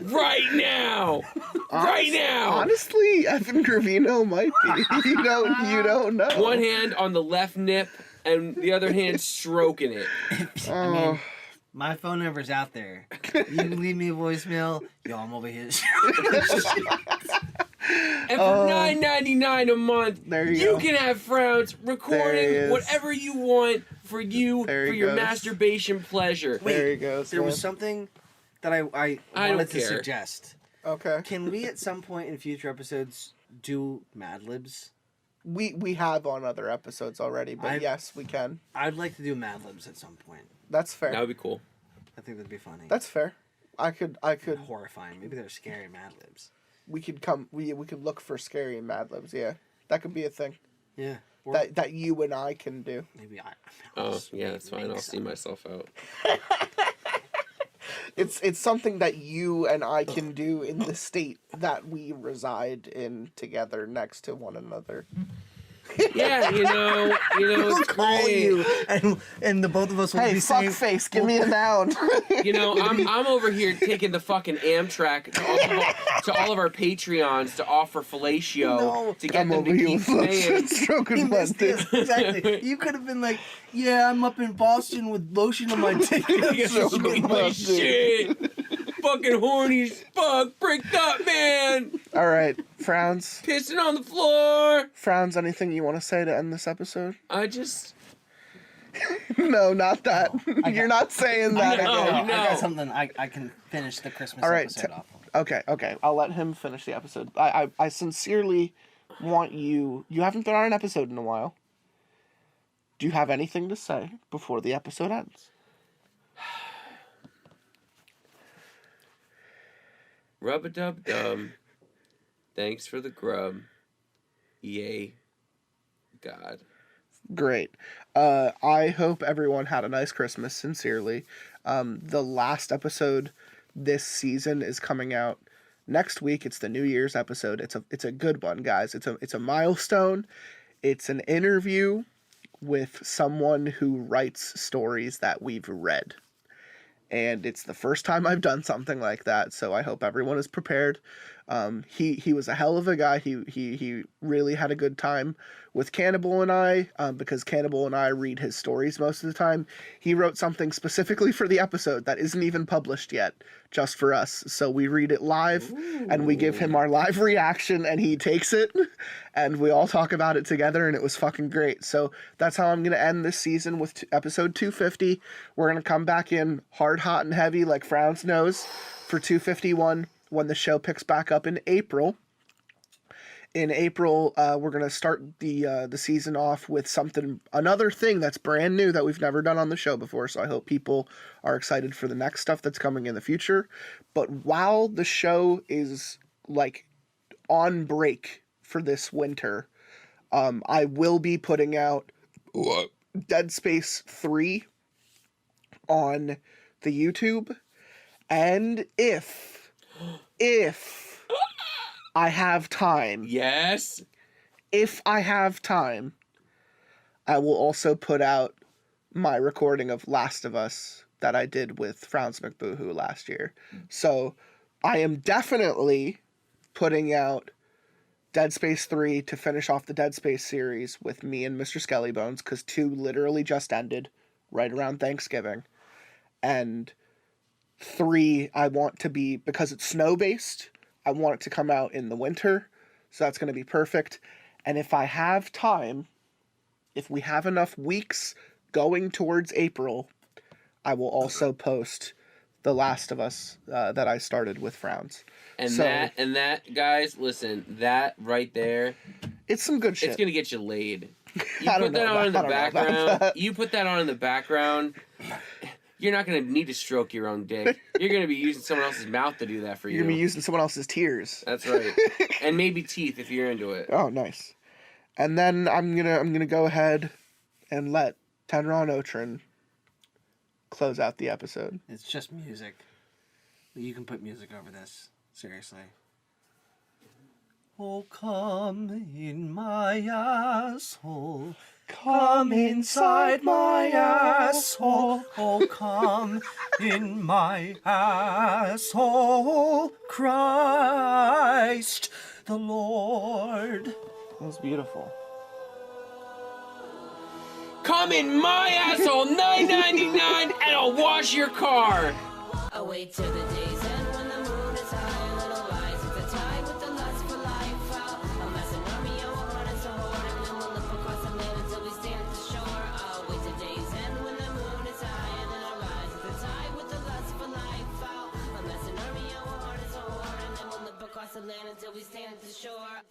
Right now! Right now! Honestly, Evan Gravino might be. You don't know. One hand on the left nip and the other hand stroking it. I mean, my phone number's out there. You leave me a voicemail, yo, I'm over here. And for $9.99 a month, There you you go. can have Frowns There he recording is. whatever you want for you, There he for your goes. masturbation pleasure. There he goes. There was man. something that I I wanted don't to care. suggest. Okay. Can we at some point in future episodes do Mad Libs? We have on other episodes already, but yes, we can. I'd like to do Mad Libs at some point. That's fair. That would be cool. I think that'd be funny. That's fair. I could. Horrifying. Maybe they're scary Mad Libs. We could come. We could look for scary Mad Libs. Yeah, that could be a thing Yeah. Or that you and I can do. maybe Oh, yeah, that's fine. I'll see myself out. It's something that you and I can do in the state that we reside in together, next to one another. Yeah, it's great. and the both of us will Hey, be saying, fuckface, give me a noun. I'm over here taking the fucking Amtrak to all of our Patreons to offer fellatio No. to get I'm them over to here keep with paying. lotion stroking He my missed dick. it. Exactly. You could have been like, yeah, I'm up in Boston with lotion on my dick. Stroking my dick. Shit. Fucking horny as fuck. Bricked up, man. All right, Frowns. Pissing on the floor. Frowns, anything you want to say to end this episode? I just... No, not that. You're not saying that. No. I got something I can finish the Christmas All right, episode off of. Okay. I'll let him finish the episode. I sincerely want you... You haven't been on an episode in a while. Do you have anything to say before the episode ends? Rub-a-dub-dub. Thanks for the grub. Yay. God. Great. I hope everyone had a nice Christmas, sincerely. The last episode this season is coming out next week. It's the New Year's episode. It's a good one, guys. It's a milestone. It's an interview with someone who writes stories that we've read. And it's the first time I've done something like that, so I hope everyone is prepared. He was a hell of a guy. He really had a good time with Cannibal and I, because Cannibal and I read his stories most of the time. He wrote something specifically for the episode that isn't even published yet, just for us. So we read it live, and we give him our live reaction, and he takes it, and we all talk about it together, and it was fucking great. So that's how I'm going to end this season with episode 250. We're going to come back in hard, hot, and heavy like Frowns knows for 251 when the show picks back up in April. In April, we're going to start the season off with another thing that's brand new that we've never done on the show before, so I hope people are excited for the next stuff that's coming in the future. But while the show is, like, on break for this winter, I will be putting out Dead Space 3 on the YouTube, and if I have time. Yes. If I have time, I will also put out my recording of Last of Us that I did with Frowns McBooHoo last year. So I am definitely putting out Dead Space 3 to finish off the Dead Space series with me and Mr. Skellybones, because 2 literally just ended right around Thanksgiving. And 3, I want to be, because it's snow-based, I want it to come out in the winter, so that's going to be perfect. And if I have time, if we have enough weeks going towards April, I will also post The Last of Us that I started with Frowns. And that, guys, listen, that right there, it's some good shit. It's gonna get you laid. You put that on in the background. You put that on in the background. You're not gonna need to stroke your own dick. You're gonna be using someone else's mouth to do that for you. You're gonna be using someone else's tears. That's right. And maybe teeth if you're into it. Oh, nice. And then I'm gonna go ahead and let Tenron Otrin close out the episode. It's just music. You can put music over this. Seriously. Oh, come in my asshole. Come inside my asshole. Oh, come in my asshole. Christ the Lord. That was beautiful. Come in my asshole, $9.99, and I'll wash your car. I'll wait till the day's end when the moon is high and it'll rise at the tide with the lust for life. I'll mass an army, I will run as a horde, and then we'll live across the land until we stand at the shore. I'll wait till day's end when the moon is high and it'll rise at the tide with the lust for life. I'll mass an army, I will run as a horde, and then we'll live across the land until we stand at the shore.